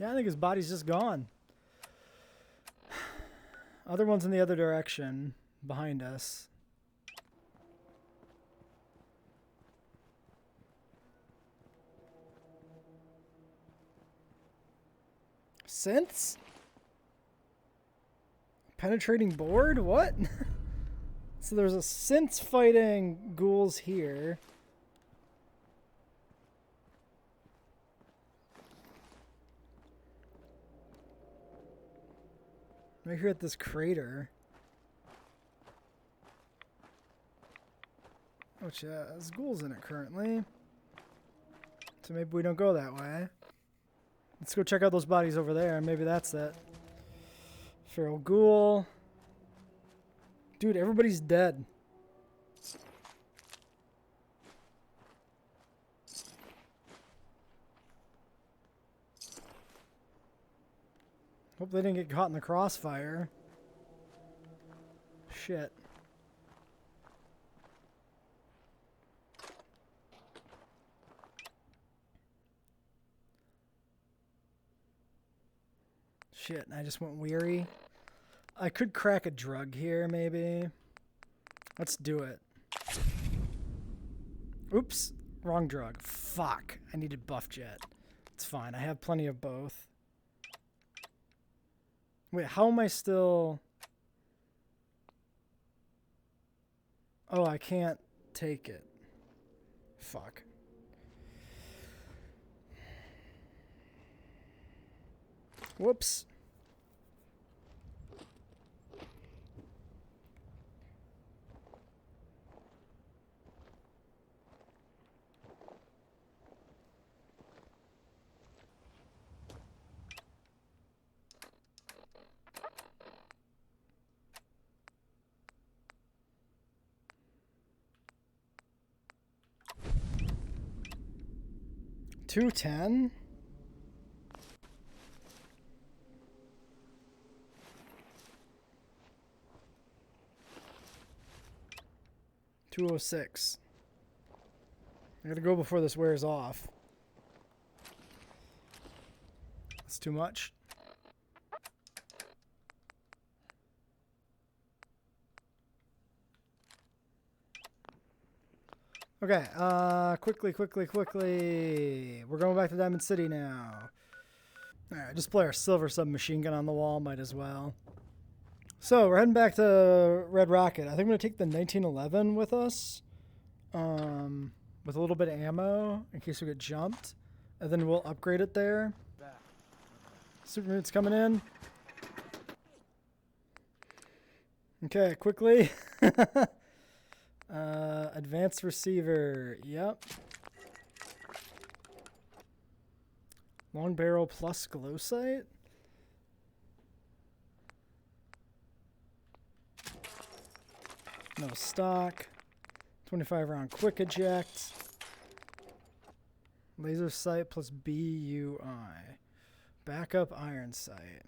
Yeah, I think his body's just gone. Other one's in the other direction, behind us. Synths? Penetrating board? What? So there's a synths fighting ghouls here. Right here at this crater. Which has ghouls in it currently. So maybe we don't go that way. Let's go check out those bodies over there. Maybe that's it. Feral ghoul. Dude, everybody's dead. Hope they didn't get caught in the crossfire. Shit. Shit, I just went weary. I could crack a drug here, maybe. Let's do it. Oops, wrong drug. Fuck, I needed buff jet. It's fine, I have plenty of both. Wait, how am I still... Oh, I can't take it. Fuck. Whoops. 210. $206. I gotta go before this wears off. That's too much. Okay, quickly. We're going back to Diamond City now. Alright, display our silver submachine gun on the wall, might as well. So, we're heading back to Red Rocket. I think I'm going to take the 1911 with us. With a little bit of ammo, in case we get jumped. And then we'll upgrade it there. Super Mute's coming in. Okay, quickly. Advanced receiver. Yep. Long barrel plus glow sight. No stock. 25 round quick eject. Laser sight plus BUI. Backup iron sight.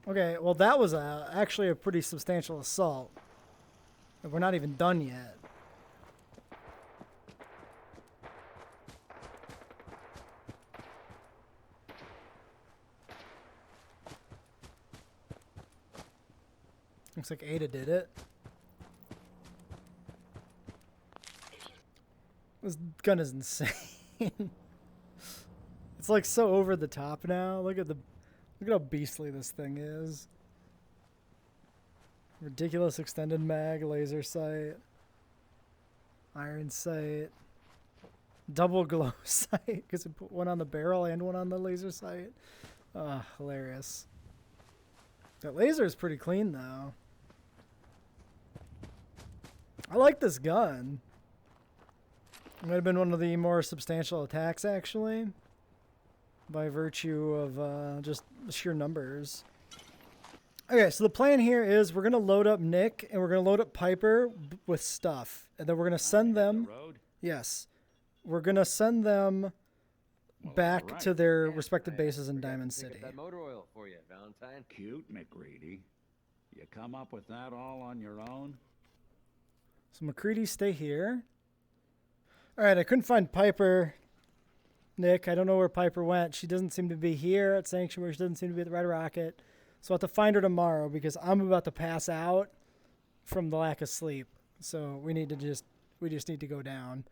Okay, well that was actually a pretty substantial assault. We're not even done yet. Looks like Ada did it. This gun is insane. It's like so over the top now. Look at how beastly this thing is. Ridiculous extended mag, laser sight, iron sight, double glow sight because it put one on the barrel and one on the laser sight. Hilarious. That laser is pretty clean though. I like this gun. It might have been one of the more substantial attacks actually, by virtue of just sheer numbers. Okay, so the plan here is we're going to load up Nick and we're going to load up Piper with stuff. And then we're going to send them... Yes. We're going to send them back to their respective bases in Diamond City. That motor oil for you, Valentine. Cute, McReady. You come up with that all on your own? So McCready, stay here. Alright, I couldn't find Piper... Nick, I don't know where Piper went. She doesn't seem to be here at Sanctuary. She doesn't seem to be at the Red Rocket. So I'll have to find her tomorrow because I'm about to pass out from the lack of sleep. So we just need to go down.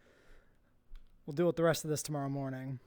We'll deal with the rest of this tomorrow morning.